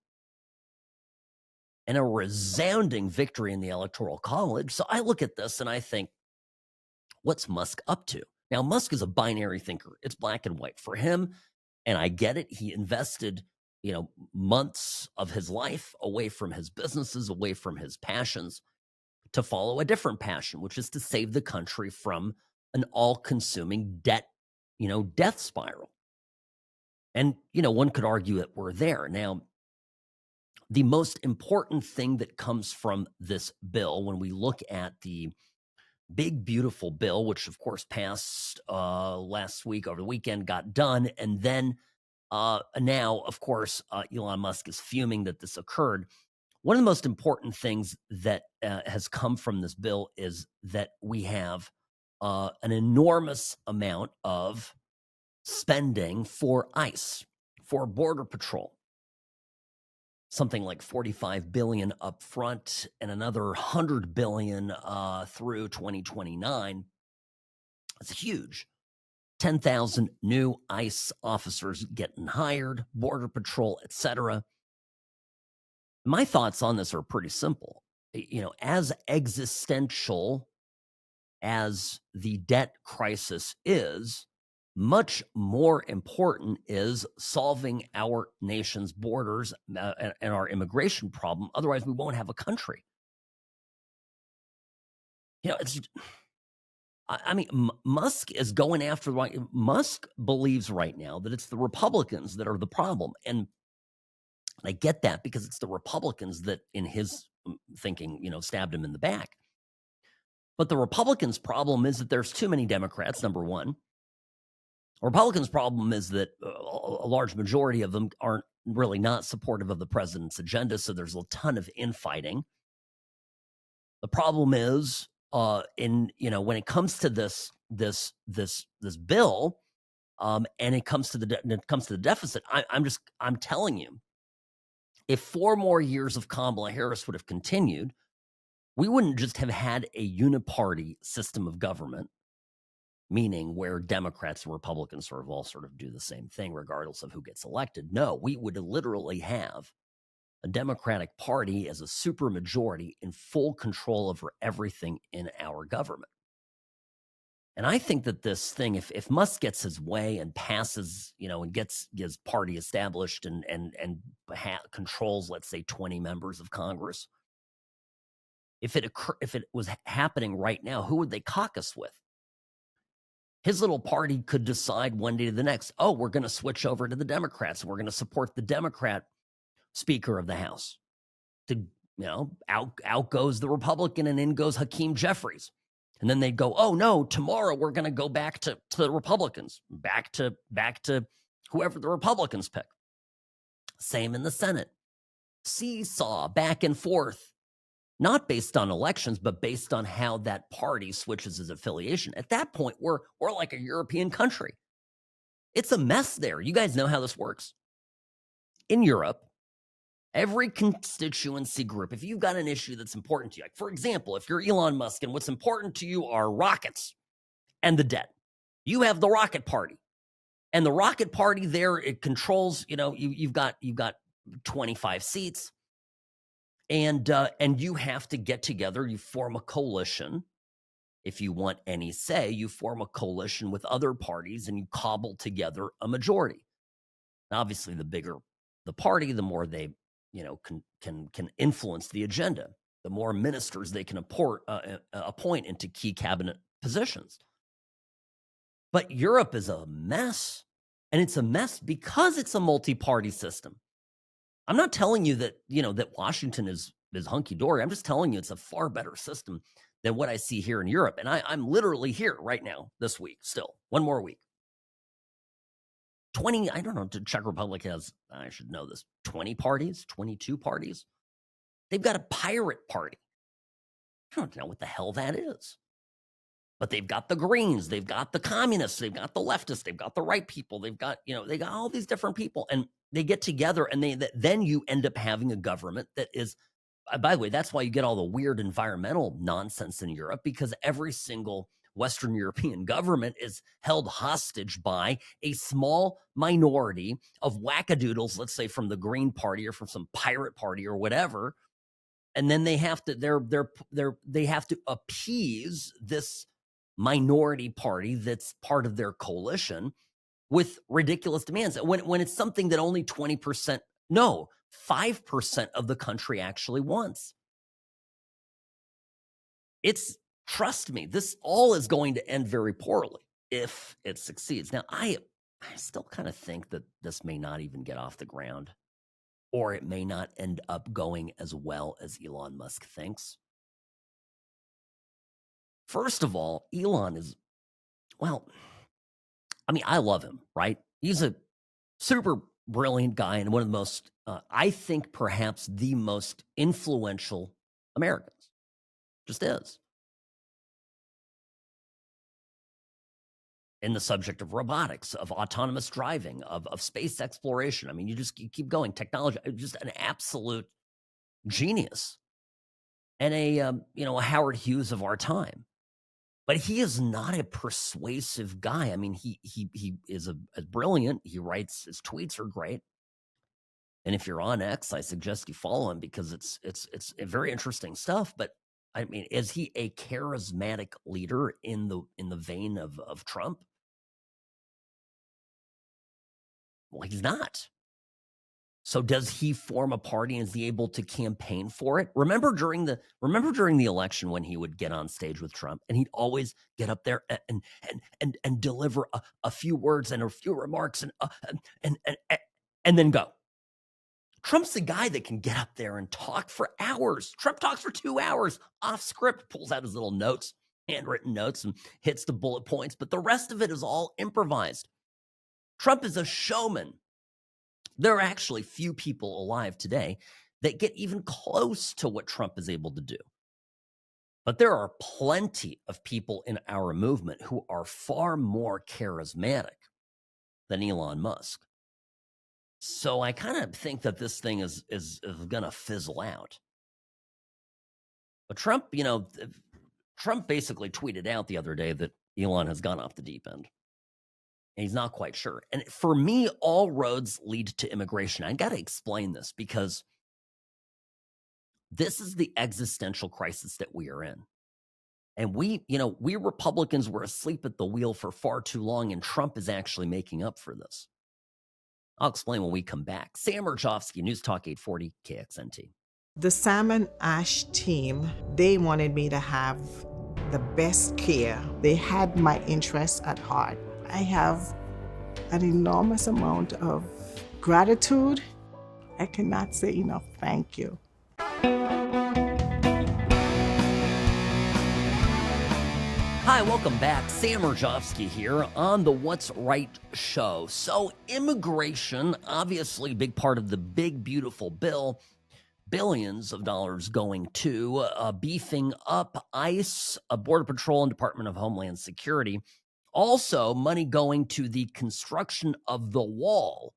and a resounding victory in the Electoral College. So I look at this and I think, what's Musk up to? Now, Musk is a binary thinker. It's black and white for him. And I get it. He invested, months of his life away from his businesses, away from his passions to follow a different passion, which is to save the country from an all-consuming debt spiral. And, one could argue that we're there. Now, the most important thing that comes from this bill, when we look at the big, beautiful bill, which of course passed last week, over the weekend, got done, and then now, of course, Elon Musk is fuming that this occurred. One of the most important things that has come from this bill is that we have an enormous amount of spending for ICE, for Border Patrol. Something like $45 billion up front and another $100 billion through 2029. That's huge. 10,000 new ICE officers getting hired, Border Patrol, etc. My thoughts on this are pretty simple. As existential as the debt crisis is, much more important is solving our nation's borders and our immigration problem. Otherwise, we won't have a country. Musk is going after the right. Musk believes right now that it's the Republicans that are the problem. And I get that, because it's the Republicans that, in his thinking, stabbed him in the back. But the Republicans' problem is that there's too many Democrats, number one. Republicans' problem is that a large majority of them aren't really not supportive of the president's agenda, so there's a ton of infighting. The problem is, when it comes to this bill, and it comes to the deficit, I'm telling you, if 4 more years of Kamala Harris would have continued, we wouldn't just have had a uniparty system of government, meaning where Democrats and Republicans all do the same thing regardless of who gets elected. No, we would literally have a Democratic Party as a supermajority in full control over everything in our government. And I think that this thing, if Musk gets his way and passes, and gets his party established and controls, let's say, 20 members of Congress, if it was happening right now, who would they caucus with? His little party could decide one day to the next, oh, we're going to switch over to the Democrats, and we're going to support the Democrat Speaker of the House. Out goes the Republican, and in goes Hakeem Jeffries. And then they'd go, oh no, tomorrow we're going to go back to the Republicans, back to whoever the Republicans pick. Same in the Senate. Seesaw, back and forth, not based on elections, but based on how that party switches its affiliation. At that point, we're like a European country. It's a mess there. You guys know how this works. In Europe, every constituency group, if you've got an issue that's important to you, like for example, if you're Elon Musk and what's important to you are rockets and the debt, you have the Rocket Party. And the Rocket Party there, it controls, you've got 25 seats. And you have to get together, you form a coalition. If you want any say, you form a coalition with other parties and you cobble together a majority. Now, obviously, the bigger the party, the more they can influence the agenda, the more ministers they can appoint into key cabinet positions. But Europe is a mess, and it's a mess because it's a multi-party system. I'm not telling you that that Washington is hunky-dory. I'm just telling you it's a far better system than what I see here in Europe. And I'm literally here right now this week, still one more week. 20, I don't know, the Czech Republic has, I should know this, 20 parties, 22 parties. They've got a pirate party. I don't know what the hell that is. But they've got the Greens, they've got the communists, they've got the leftists, they've got the right people, they've got, they got all these different people. And they get together and then you end up having a government that is, by the way, that's why you get all the weird environmental nonsense in Europe, because every single Western European government is held hostage by a small minority of wackadoodles, let's say from the Green Party or from some pirate party or whatever. And then they have to, they have to appease this minority party that's part of their coalition with ridiculous demands. When it's something that only 20%, no, 5% of the country actually wants. Trust me, this all is going to end very poorly if it succeeds. Now, I still kind of think that this may not even get off the ground, or it may not end up going as well as Elon Musk thinks. First of all, Elon is, well, I mean, I love him, right? He's a super brilliant guy and one of the most, I think perhaps the most influential Americans. Just is. In the subject of robotics, of autonomous driving, of space exploration. I mean, you keep going. Technology, just an absolute genius. And a Howard Hughes of our time. But he is not a persuasive guy. I mean, he is a brilliant. He writes, his tweets are great. And if you're on X, I suggest you follow him because it's very interesting stuff. But I mean, is he a charismatic leader in the vein of Trump? Well, he's not. So does he form a party and is he able to campaign for it? Remember during the election when he would get on stage with Trump and he'd always get up there and deliver a few words and a few remarks and then go. Trump's the guy that can get up there and talk for hours. Trump talks for 2 hours off script, pulls out his little notes, handwritten notes, and hits the bullet points. But the rest of it is all improvised. Trump is a showman. There are actually few people alive today that get even close to what Trump is able to do. But there are plenty of people in our movement who are far more charismatic than Elon Musk. So I kind of think that this thing is going to fizzle out. But Trump, Trump basically tweeted out the other day that Elon has gone off the deep end. And he's not quite sure. And for me, all roads lead to immigration. I got to explain this because this is the existential crisis that we are in. And we Republicans were asleep at the wheel for far too long, and Trump is actually making up for this. I'll explain when we come back. Sam Mirejovsky, News Talk 840 KXNT. The Salmon Ash team, they wanted me to have the best care. They had my interests at heart. I have an enormous amount of gratitude. I cannot say enough thank you. Hi, welcome back. Sam Mirejovsky here on the What's Right show. So immigration, obviously a big part of the big, beautiful bill. Billions of dollars going to beefing up ICE, Border Patrol, and Department of Homeland Security. Also, money going to the construction of the wall.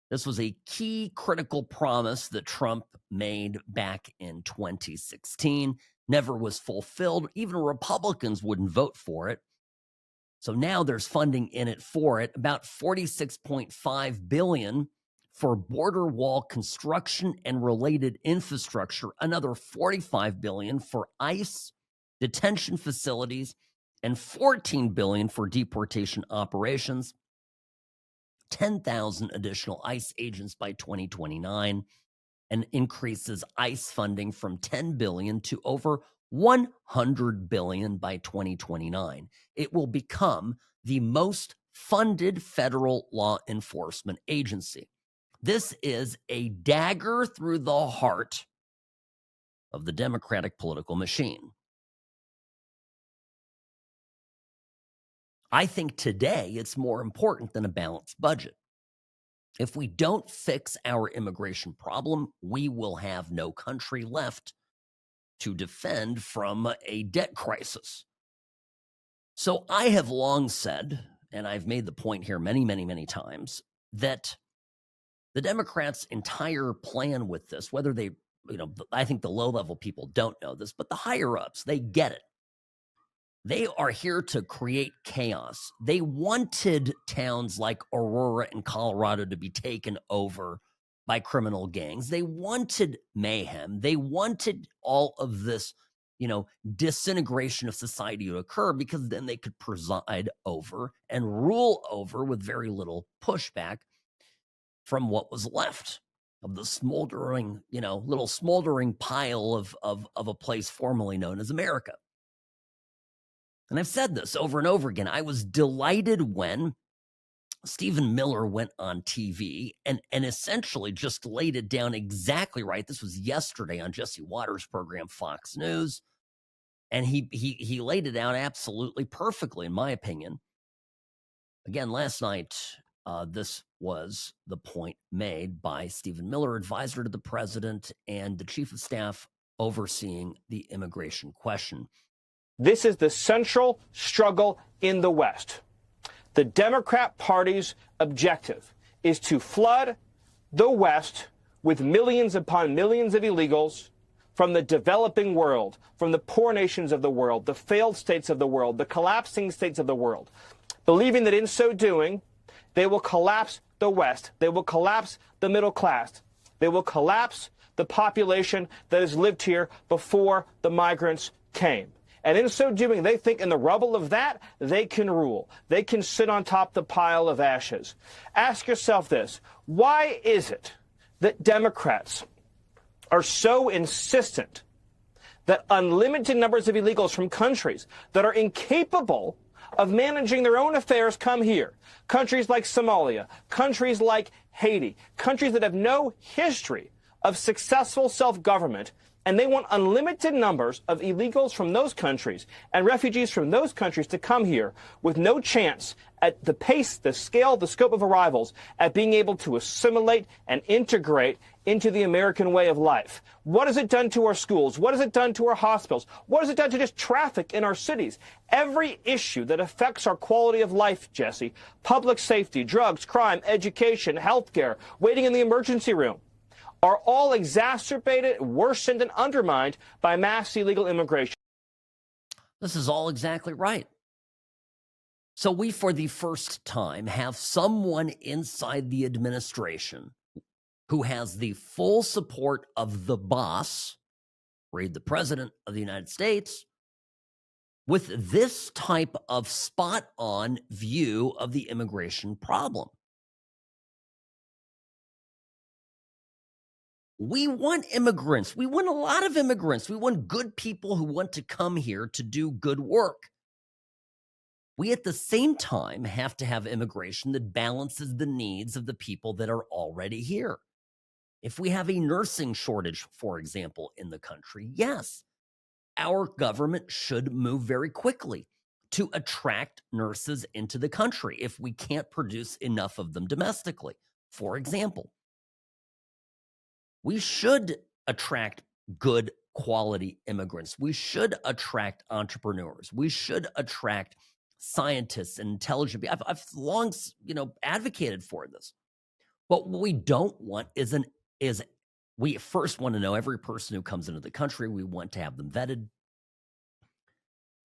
This was a key critical promise that Trump made back in 2016. Never was fulfilled. Even Republicans wouldn't vote for it. So now there's funding in it for it. About $46.5 billion for border wall construction and related infrastructure. Another $45 billion for ICE detention facilities, and $14 billion for deportation operations, 10,000 additional ICE agents by 2029, and increases ICE funding from $10 billion to over $100 billion by 2029. It will become the most funded federal law enforcement agency. This is a dagger through the heart of the Democratic political machine. I think today it's more important than a balanced budget. If we don't fix our immigration problem, we will have no country left to defend from a debt crisis. So I have long said, and I've made the point here many, many, many times, that the Democrats' entire plan with this, whether they, I think the low-level people don't know this, but the higher-ups, they get it. They are here to create chaos. They wanted towns like Aurora in Colorado to be taken over by criminal gangs. They wanted mayhem. They wanted all of this disintegration of society would occur, because then they could preside over and rule over with very little pushback from what was left of the smoldering, little smoldering pile of a place formerly known as America. And I've said this over and over again. I was delighted when Stephen Miller went on TV and essentially just laid it down exactly right. This was yesterday on Jesse Waters' program, Fox News. And he laid it out absolutely perfectly, in my opinion. Again, last night, this was the point made by Stephen Miller, advisor to the president and the chief of staff overseeing the immigration question. This is the central struggle in the West. The Democrat Party's objective is to flood the West with millions upon millions of illegals from the developing world, from the poor nations of the world, the failed states of the world, the collapsing states of the world, believing that in so doing, they will collapse the West. They will collapse the middle class. They will collapse the population that has lived here before the migrants came. And in so doing, they think in the rubble of that, they can rule. They can sit on top of the pile of ashes. Ask yourself this: why is it that Democrats are so insistent that unlimited numbers of illegals from countries that are incapable of managing their own affairs come here? Countries like Somalia, countries like Haiti, countries that have no history of successful self-government, and they want unlimited numbers of illegals from those countries and refugees from those countries to come here with no chance at the pace, the scale, the scope of arrivals at being able to assimilate and integrate into the American way of life. What has it done to our schools? What has it done to our hospitals? What has it done to just traffic in our cities? Every issue that affects our quality of life, Jesse, public safety, drugs, crime, education, healthcare, waiting in the emergency room, are all exacerbated, worsened, and undermined by mass illegal immigration. This is all exactly right. So we, for the first time, have someone inside the administration who has the full support of the boss, read the President of the United States, with this type of spot-on view of the immigration problem. We want immigrants. We want a lot of immigrants. We want good people who want to come here to do good work. We, at the same time, have to have immigration that balances the needs of the people that are already here. If we have a nursing shortage, for example, in the country, yes, our government should move very quickly to attract nurses into the country if we can't produce enough of them domestically, for example. We should attract good quality immigrants. We should attract entrepreneurs. We should attract scientists and intelligent people. I've long, advocated for this. But what we don't want is we first want to know every person who comes into the country. We want to have them vetted.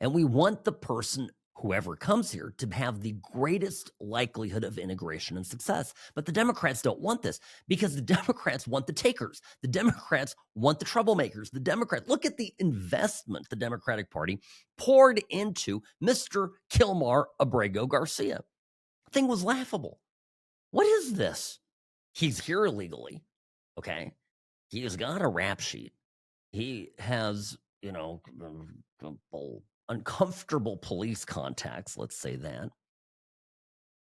And we want the person, whoever comes here, to have the greatest likelihood of integration and success. But the Democrats don't want this, because the Democrats want the takers. The Democrats want the troublemakers. The Democrats, look at the investment the Democratic Party poured into Mr. Kilmar Abrego Garcia. The thing was laughable. What is this? He's here illegally, okay? He has got a rap sheet. He has, uncomfortable police contacts, let's say that.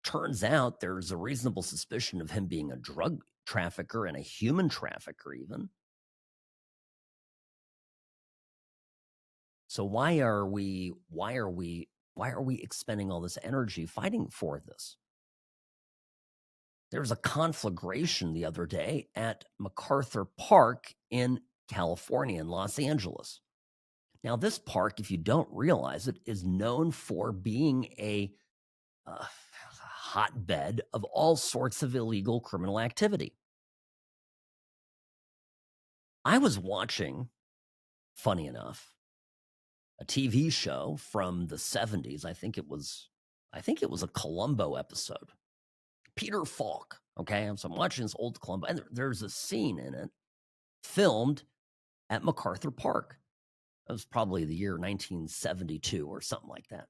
Turns out there's a reasonable suspicion of him being a drug trafficker and a human trafficker even. So why are we expending all this energy fighting for this? There was a conflagration the other day at MacArthur Park in California, in Los Angeles. Now, this park, if you don't realize it, is known for being a hotbed of all sorts of illegal criminal activity. I was watching, funny enough, a TV show from the 70s. I think it was a Columbo episode. Peter Falk, okay? So I'm watching this old Columbo, and there's a scene in it filmed at MacArthur Park. That was probably the year 1972 or something like that.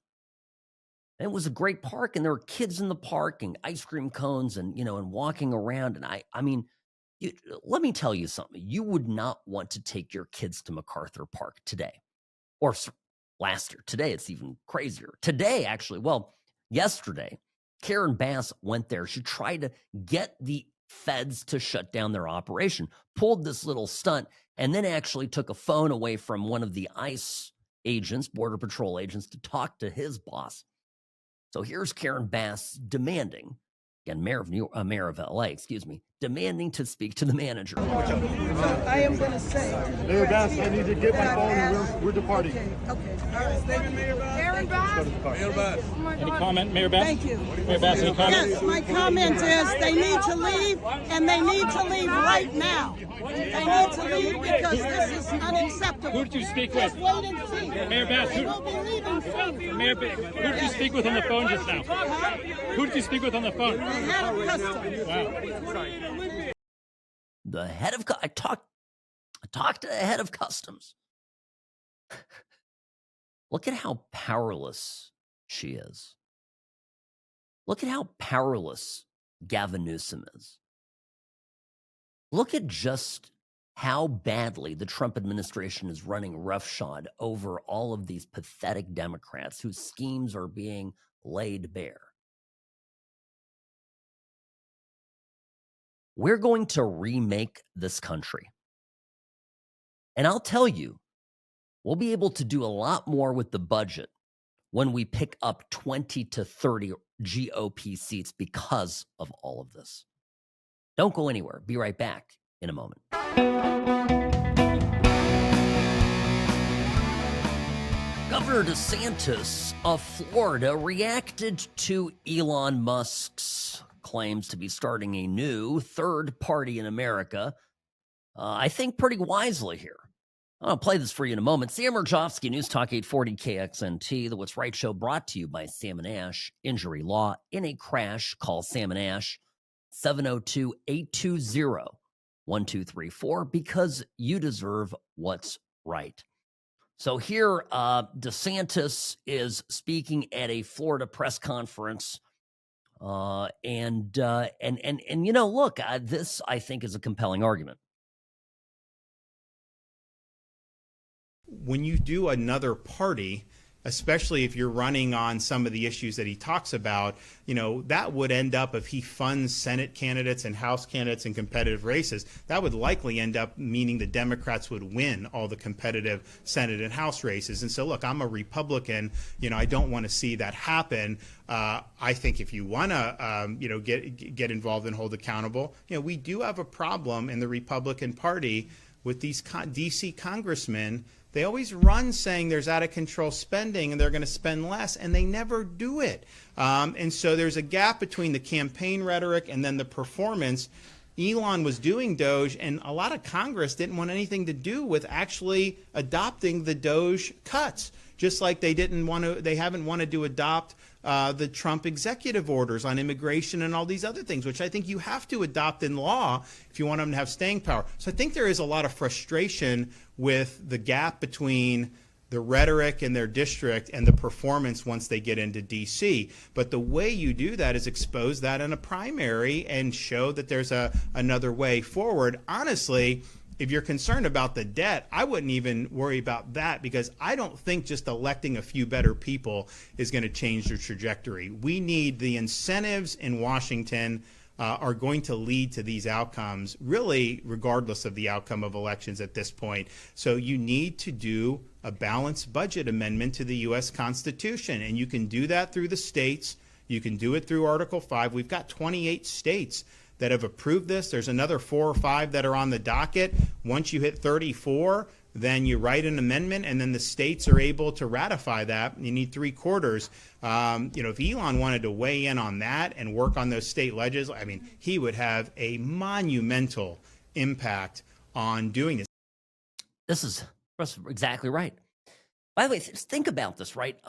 And it was a great park, and there were kids in the park and ice cream cones and, and walking around. And I mean, let me tell you something. You would not want to take your kids to MacArthur Park today or last year. Today, it's even crazier. Today, actually, yesterday, Karen Bass went there. She tried to get the feds to shut down their operation, pulled this little stunt, and then actually took a phone away from one of the ICE agents, Border Patrol agents, to talk to his boss. So here's Karen Bass demanding, again, mayor of LA, demanding to speak to the manager. I am going to say, Mayor Bass, I need to get my phone and we're departing. Okay. All right. Aaron Bass. Mayor Bass. Any comment, Mayor Bass? Thank you. Mayor Bass, any comment? Yes, my comment is they need to leave, and they need to leave right now. They need to leave because this is unacceptable. Who did you speak with? Just wait and see. Mayor Bass, They will be leaving soon. Mayor Bass, who did you speak with on the phone just now? Who did you speak with on the phone? The head of customs. Wow. The head of I talked to the head of customs. Look at how powerless she is. Look at how powerless Gavin Newsom is. Look at just how badly the Trump administration is running roughshod over all of these pathetic Democrats whose schemes are being laid bare. We're going to remake this country. And I'll tell you, we'll be able to do a lot more with the budget when we pick up 20 to 30 GOP seats because of all of this. Don't go anywhere. Be right back in a moment. Governor DeSantis of Florida reacted to Elon Musk's claims to be starting a new third party in America, I think pretty wisely here. I'll play this for you in a moment. Sam Mirejovsky, News Talk 840 KXNT, the What's Right Show, brought to you by Sam & Ash Injury Law. In a crash, call Sam & Ash 702-820-1234 because you deserve what's right. So here, DeSantis is speaking at a Florida press conference. Look, this I think is a compelling argument. When you do another party, especially if you're running on some of the issues that he talks about, that would end up, if he funds Senate candidates and House candidates in competitive races, that would likely end up meaning the Democrats would win all the competitive Senate and House races. And so, look, I'm a Republican. I don't want to see that happen. I think if you want to, get involved and hold accountable, we do have a problem in the Republican Party with these D.C. congressmen. They always run saying there's out of control spending and they're going to spend less, and they never do it. And so there's a gap between the campaign rhetoric and then the performance. Elon was doing Doge, and a lot of Congress didn't want anything to do with actually adopting the Doge cuts, just like they haven't wanted to adopt the Trump executive orders on immigration and all these other things, which I think you have to adopt in law if you want them to have staying power. So I think there is a lot of frustration with the gap between the rhetoric in their district and the performance once they get into D.C. But the way you do that is expose that in a primary and show that there's another way forward. Honestly, if you're concerned about the debt, I wouldn't even worry about that, because I don't think just electing a few better people is going to change the trajectory. We need the incentives in Washington are going to lead to these outcomes, really, regardless of the outcome of elections at this point. So you need to do a balanced budget amendment to the U.S. Constitution, and you can do that through the states. You can do it through Article 5. We've got 28 states that have approved this. There's another 4 or 5 that are on the docket. Once you hit 34, then you write an amendment, and then the states are able to ratify that. You need 3/4. If Elon wanted to weigh in on that and work on those state legislatures, he would have a monumental impact on doing this. That's exactly right. By the way, just think about this, right?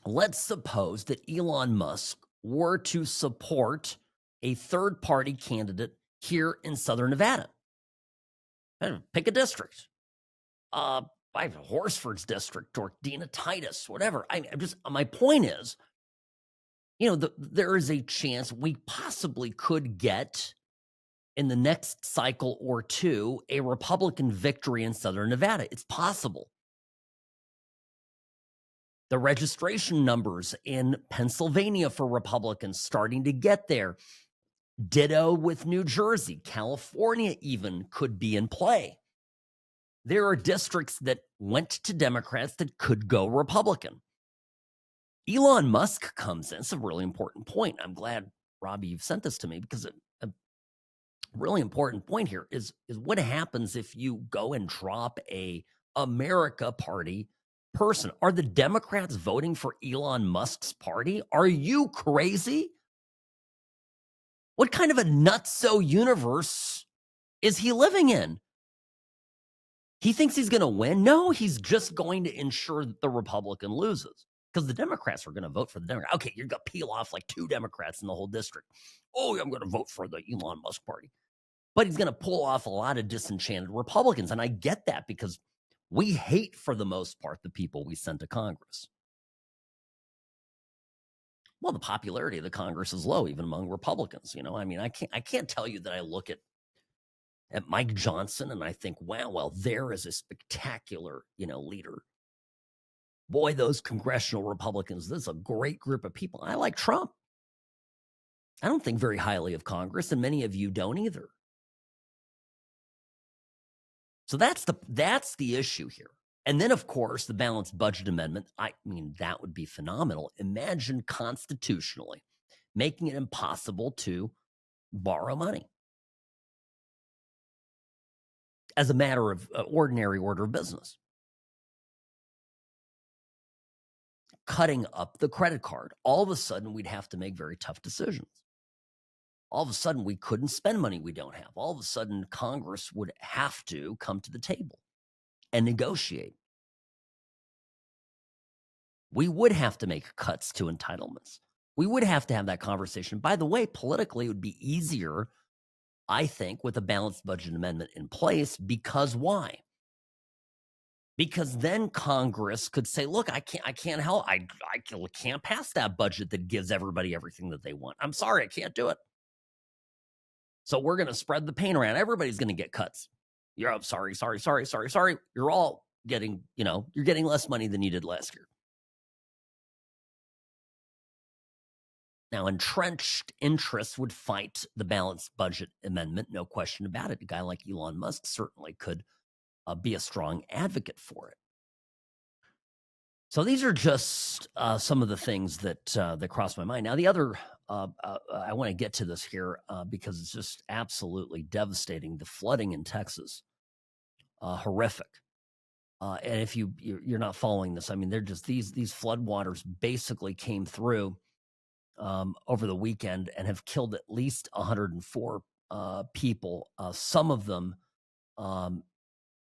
Let's suppose that Elon Musk were to support a third-party candidate here in Southern Nevada. Pick a district. Horsford's district or Dina Titus, whatever. My point is, there is a chance we possibly could get in the next cycle or two a Republican victory in Southern Nevada. It's possible. The registration numbers in Pennsylvania for Republicans starting to get there. Ditto with New Jersey. California even could be in play. There are districts that went to Democrats that could go Republican. Elon Musk comes in. It's a really important point. I'm glad, Robbie, you've sent this to me, because a really important point here is what happens if you go and drop a America Party person. Are the Democrats voting for Elon Musk's party? Are you crazy? What kind of a nutso universe is he living in? He thinks he's going to win? No, he's just going to ensure that the Republican loses, because the Democrats are going to vote for the Democrat. Okay, you're going to peel off like 2 Democrats in the whole district. Oh, I'm going to vote for the Elon Musk party. But he's going to pull off a lot of disenchanted Republicans, and I get that, because we hate, for the most part, the people we send to Congress. Well, the popularity of the Congress is low, even among Republicans. I can't tell you that I look at Mike Johnson and I think, wow, well, there is a spectacular, leader. Boy, those congressional Republicans, this is a great group of people. I like Trump. I don't think very highly of Congress, and many of you don't either. So that's the issue here. And then, of course, the balanced budget amendment, that would be phenomenal. Imagine constitutionally making it impossible to borrow money as a matter of ordinary order of business. Cutting up the credit card. All of a sudden, we'd have to make very tough decisions. All of a sudden, we couldn't spend money we don't have. All of a sudden, Congress would have to come to the table and negotiate. We would have to make cuts to entitlements. We would have to have that conversation. By the way, politically, it would be easier, I think, with a balanced budget amendment in place. Because why? Because then Congress could say, look, I can't help. I can't pass that budget that gives everybody everything that they want. I'm sorry, I can't do it. So we're going to spread the pain around. Everybody's going to get cuts. You're sorry. You're all getting, you're getting less money than you did last year. Now, entrenched interests would fight the balanced budget amendment, no question about it. A guy like Elon Musk certainly could be a strong advocate for it. So these are just some of the things that cross my mind. Now, the other, I want to get to this here because it's just absolutely devastating. The flooding in Texas, horrific. And if you're not following this, they're just these floodwaters basically came through over the weekend and have killed at least 104 people. Some of them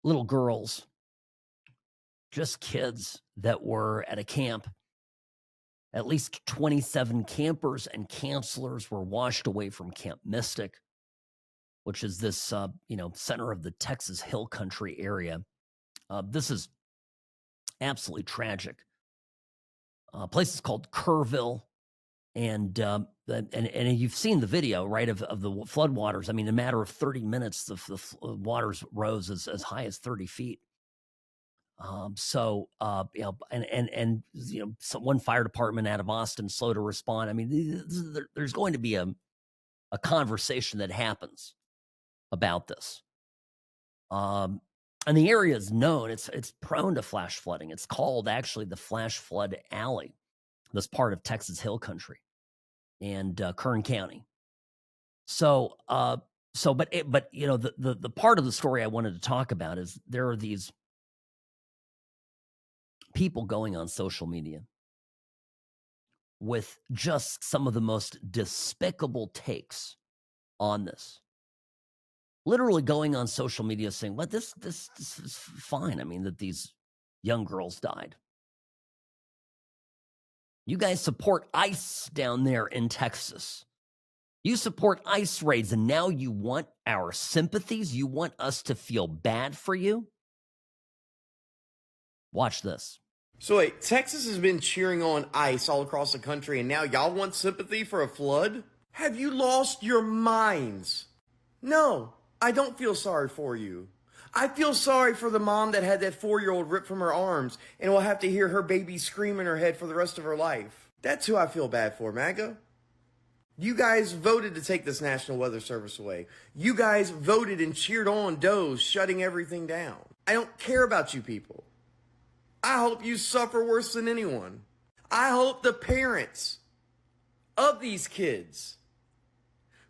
little girls, just kids that were at a camp. At least 27 campers and counselors were washed away from Camp Mystic, which is this, center of the Texas Hill Country area. This is absolutely tragic. Place is called Kerrville, and you've seen the video, right, of the floodwaters. In a matter of 30 minutes, the waters rose as high as 30 feet. One fire department out of Austin slow to respond. There's going to be a conversation that happens about this. And the area is known; it's prone to flash flooding. It's called actually the Flash Flood Alley. This part of Texas Hill Country and Kern County. The part of the story I wanted to talk about is there are these people going on social media with just some of the most despicable takes on this. Literally going on social media saying, "Well, this is fine. That these young girls died. You guys support ICE down there in Texas. You support ICE raids, and now you want our sympathies? You want us to feel bad for you?" Watch this. So wait, Texas has been cheering on ICE all across the country, and now y'all want sympathy for a flood? Have you lost your minds? No, I don't feel sorry for you. I feel sorry for the mom that had that 4-year-old ripped from her arms and will have to hear her baby scream in her head for the rest of her life. That's who I feel bad for, MAGA. You guys voted to take this National Weather Service away. You guys voted and cheered on Doe's shutting everything down. I don't care about you people. I hope you suffer worse than anyone. I hope the parents of these kids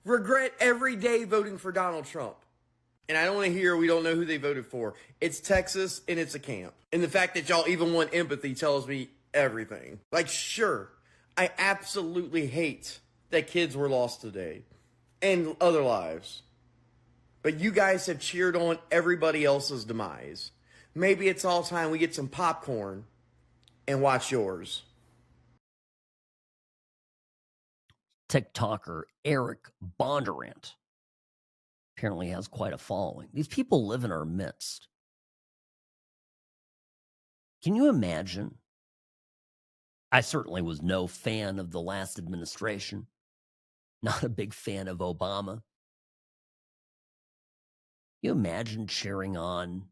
regret every day voting for Donald Trump. And I don't want to hear we don't know who they voted for. It's Texas and it's a camp. And the fact that y'all even want empathy tells me everything. Like, sure, I absolutely hate that kids were lost today and other lives. But you guys have cheered on everybody else's demise. Maybe it's all time we get some popcorn and watch yours. TikToker Eric Bondurant apparently has quite a following. These people live in our midst. Can you imagine? I certainly was no fan of the last administration. Not a big fan of Obama. You imagine cheering on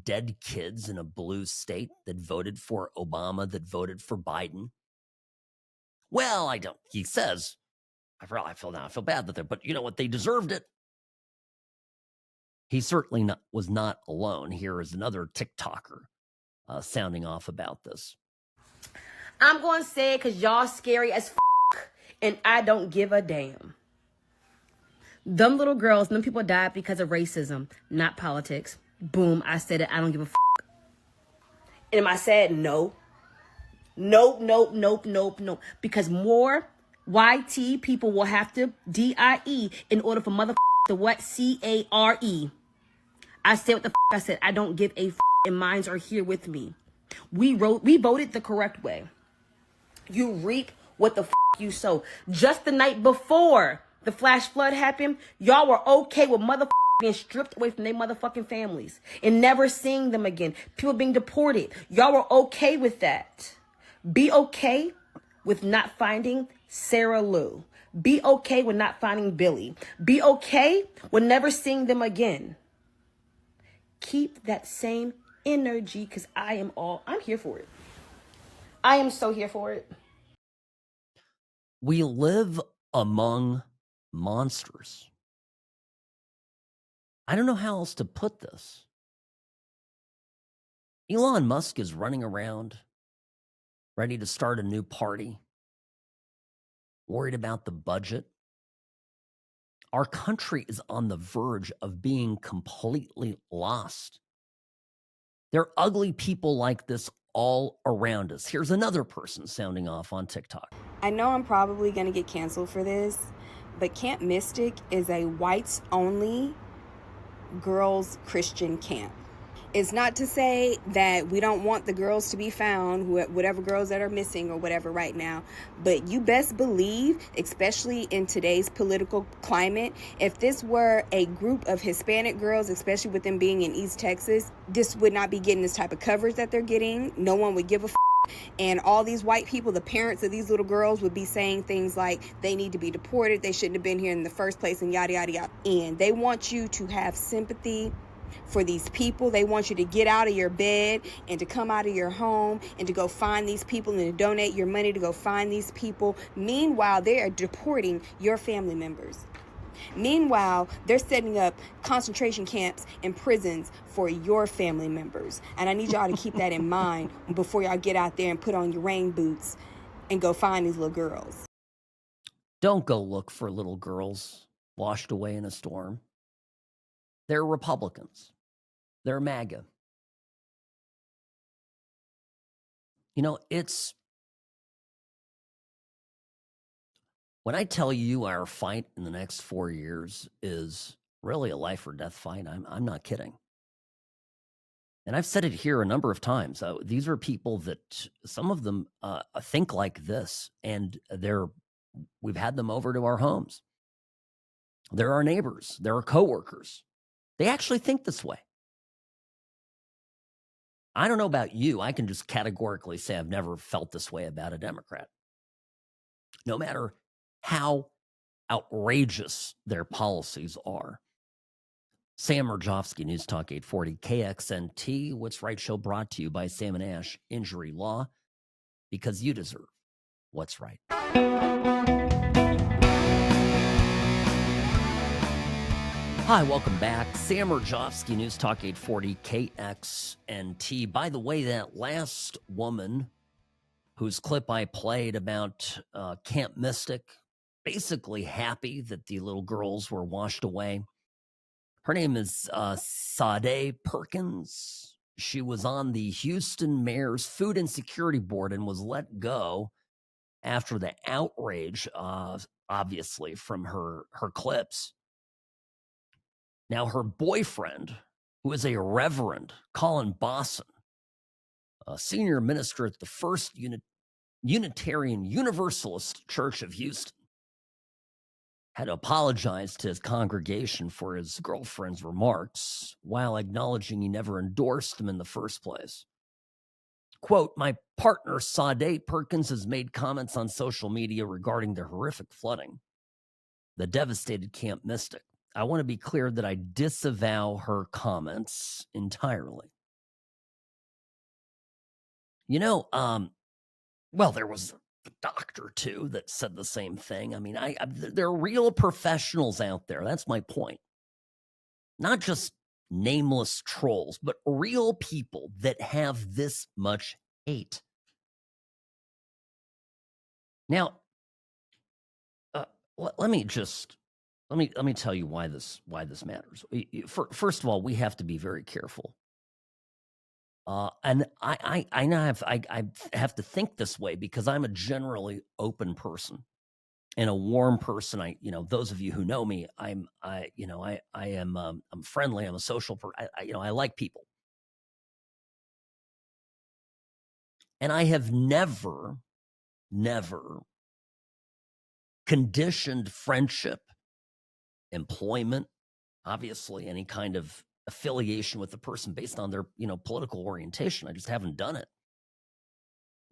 dead kids in a blue state that voted for Obama, that voted for Biden? Well, I don't. He says, I feel bad that they're, but you know what? They deserved it. He certainly was not alone. Here is another TikToker sounding off about this. I'm going to say it because y'all scary as and I don't give a damn. Them little girls, them people died because of racism, not politics. Boom, I said it. I don't give a And am I sad? No. Nope. Because more YT people will have to DIE in order for the what? CARE. I said what the I said. I don't give a and minds are here with me. We voted the correct way. You reap what the you sow. Just the night before the flash flood happened, y'all were okay with being stripped away from their motherfucking families and never seeing them again. People being deported. Y'all were okay with that. Be okay with not finding Sarah Lou. Be okay with not finding Billy. Be okay with never seeing them again. Keep that same energy because I'm here for it. I am so here for it. We live among monsters. I don't know how else to put this. Elon Musk is running around, ready to start a new party, worried about the budget. Our country is on the verge of being completely lost. There are ugly people like this all around us. Here's another person sounding off on TikTok. I know I'm probably going to get canceled for this, but Camp Mystic is a whites-only girls Christian camp. It's not to say that we don't want the girls to be found, whatever girls that are missing or whatever right now, but you best believe, especially in today's political climate, if this were a group of Hispanic girls, especially with them being in East Texas, this would not be getting this type of coverage that they're getting. No one would give a and all these white people, the parents of these little girls, would be saying things like they need to be deported, they shouldn't have been here in the first place, and yada yada yada. And they want you to have sympathy for these people. They want you to get out of your bed and to come out of your home and to go find these people and to donate your money to go find these people. Meanwhile, they are deporting your family members. Meanwhile, they're setting up concentration camps and prisons for your family members. And I need y'all to keep that in mind before y'all get out there and put on your rain boots and go find these little girls. Don't go look for little girls washed away in a storm. They're Republicans. They're MAGA. You know, it's... When I tell you our fight in the next 4 years is really a life or death fight, I'm not kidding. And I've said it here a number of times. These are people that some of them think like this, and we've had them over to our homes. They're our neighbors. They're our coworkers. They actually think this way. I don't know about you. I can just categorically say I've never felt this way about a Democrat. No matter how outrageous their policies are. Sam Mirejovsky, News Talk 840, KXNT. What's Right show brought to you by Sam and Ash Injury Law, because you deserve what's right. Hi, welcome back. Sam Mirejovsky, News Talk 840, KXNT. By the way, that last woman whose clip I played about Camp Mystic, basically happy that the little girls were washed away. Her name is Sade Perkins. She was on the Houston Mayor's Food Insecurity Board and was let go after the outrage, obviously, from her clips. Now, her boyfriend, who is a reverend, Colin Bosson, a senior minister at the First Unitarian Universalist Church of Houston, had apologized to his congregation for his girlfriend's remarks while acknowledging he never endorsed them in the first place. Quote, my partner, Sade Perkins, has made comments on social media regarding the horrific flooding that devastated Camp Mystic. I want to be clear that I disavow her comments entirely. You know, well, there was a doctor, too, that said the same thing. I mean, there are real professionals out there. That's my point. Not just nameless trolls, but real people that have this much hate. Now, let me tell you why this matters. First of all, we have to be very careful. And I have to think this way because I'm a generally open person and a warm person. Those of you who know me, I'm friendly. I'm a social person. I like people. And I have never conditioned friendship, employment, obviously any kind of affiliation with the person based on their, political orientation. I just haven't done it.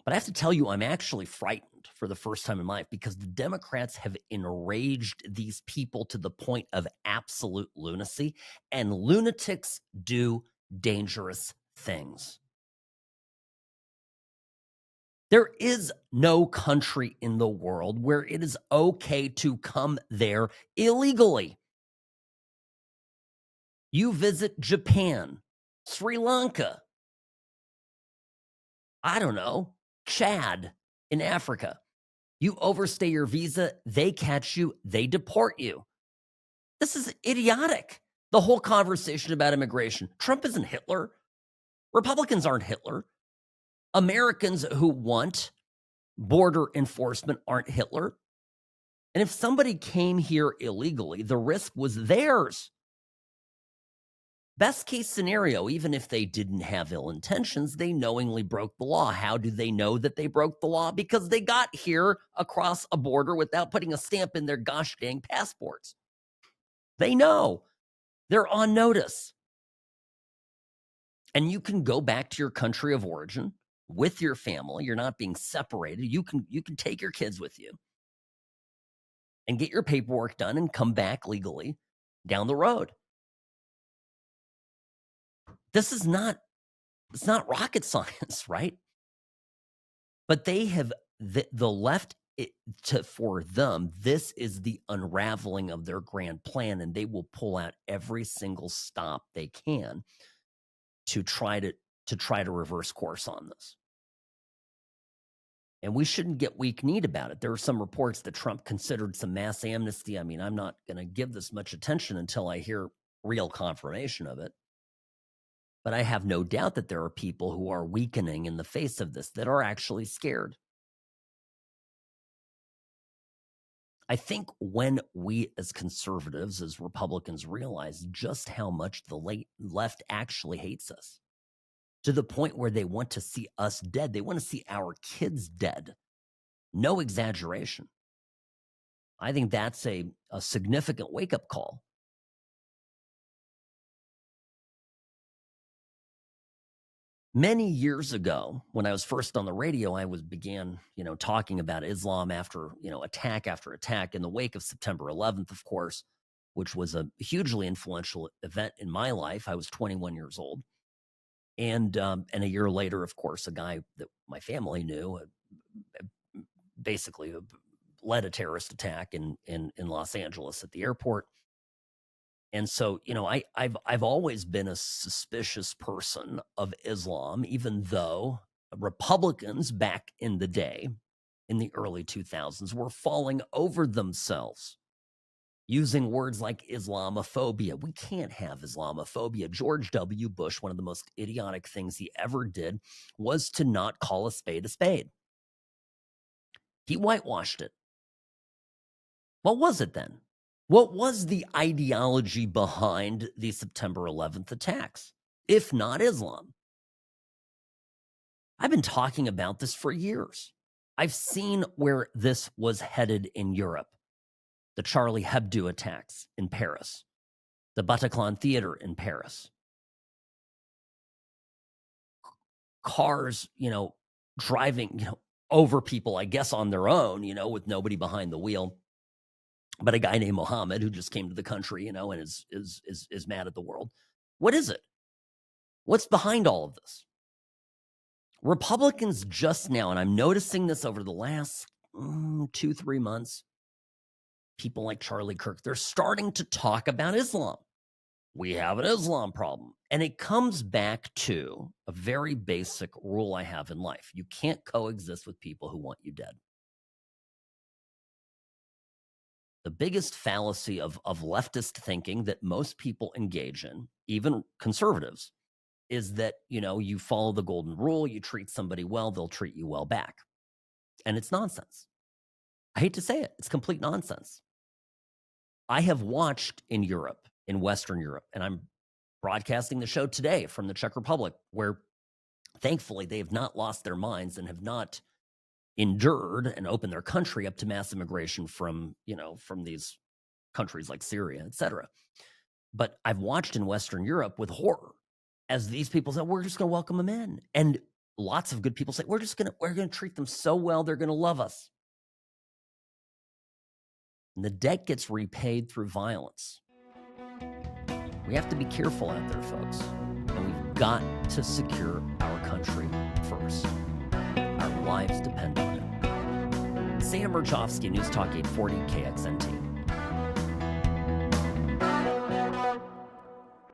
But I have to tell you, I'm actually frightened for the first time in my life because the Democrats have enraged these people to the point of absolute lunacy, and lunatics do dangerous things. There is no country in the world where it is okay to come there illegally. You visit Japan, Sri Lanka, I don't know, Chad in Africa. You overstay your visa, they catch you, they deport you. This is idiotic. The whole conversation about immigration. Trump isn't Hitler. Republicans aren't Hitler. Americans who want border enforcement aren't Hitler. And if somebody came here illegally, the risk was theirs. Best case scenario, even if they didn't have ill intentions, they knowingly broke the law. How do they know that they broke the law? Because they got here across a border without putting a stamp in their gosh dang passports. They know. They're on notice. And you can go back to your country of origin with your family. You're not being separated. You can take your kids with you and get your paperwork done and come back legally down the road. This is not, it's not rocket science, right? But they have the left for them. This is the unraveling of their grand plan, and they will pull out every single stop they can to try to reverse course on this. And we shouldn't get weak-kneed about it. There are some reports that Trump considered some mass amnesty. I mean, I'm not going to give this much attention until I hear real confirmation of it. But I have no doubt that there are people who are weakening in the face of this, that are actually scared. I think when we as conservatives, as Republicans, realize just how much the left actually hates us, to the point where they want to see us dead, they want to see our kids dead. No exaggeration. I think that's a significant wake-up call. Many years ago, when I was first on the radio, I began, talking about Islam after, attack after attack in the wake of September 11th, of course, which was a hugely influential event in my life. I was 21 years old. And a year later, of course, a guy that my family knew basically led a terrorist attack in Los Angeles at the airport. And so, I've always been a suspicious person of Islam, even though Republicans back in the day, in the early 2000s, were falling over themselves using words like Islamophobia. We can't have Islamophobia. George W. Bush, one of the most idiotic things he ever did was to not call a spade a spade. He whitewashed it. What was it then? What was the ideology behind the September 11th attacks, if not Islam? I've been talking about this for years. I've seen where this was headed in Europe. The Charlie Hebdo attacks in Paris, the Bataclan Theater in Paris. Cars, driving, over people, I guess, on their own, with nobody behind the wheel. But a guy named Mohammed who just came to the country, and is mad at the world. What is it? What's behind all of this? Republicans just now, and I'm noticing this over the last 2-3 months, people like Charlie Kirk, they're starting to talk about Islam. We have an Islam problem. And it comes back to a very basic rule I have in life. You can't coexist with people who want you dead. The biggest fallacy of leftist thinking that most people engage in, even conservatives, is that, you follow the golden rule, you treat somebody well, they'll treat you well back. And it's nonsense. I hate to say it. It's complete nonsense. I have watched in Europe, in Western Europe, and I'm broadcasting the show today from the Czech Republic, where thankfully they have not lost their minds and have not endured and opened their country up to mass immigration from these countries like Syria, etc. But I've watched in Western Europe with horror as these people say, we're just going to welcome them in. And lots of good people say, we're going to treat them so well, they're going to love us. And the debt gets repaid through violence. We have to be careful out there, folks. And we've got to secure our country first. Our lives depend on it. Sam Mirejovsky, News Talk 840 KXNT.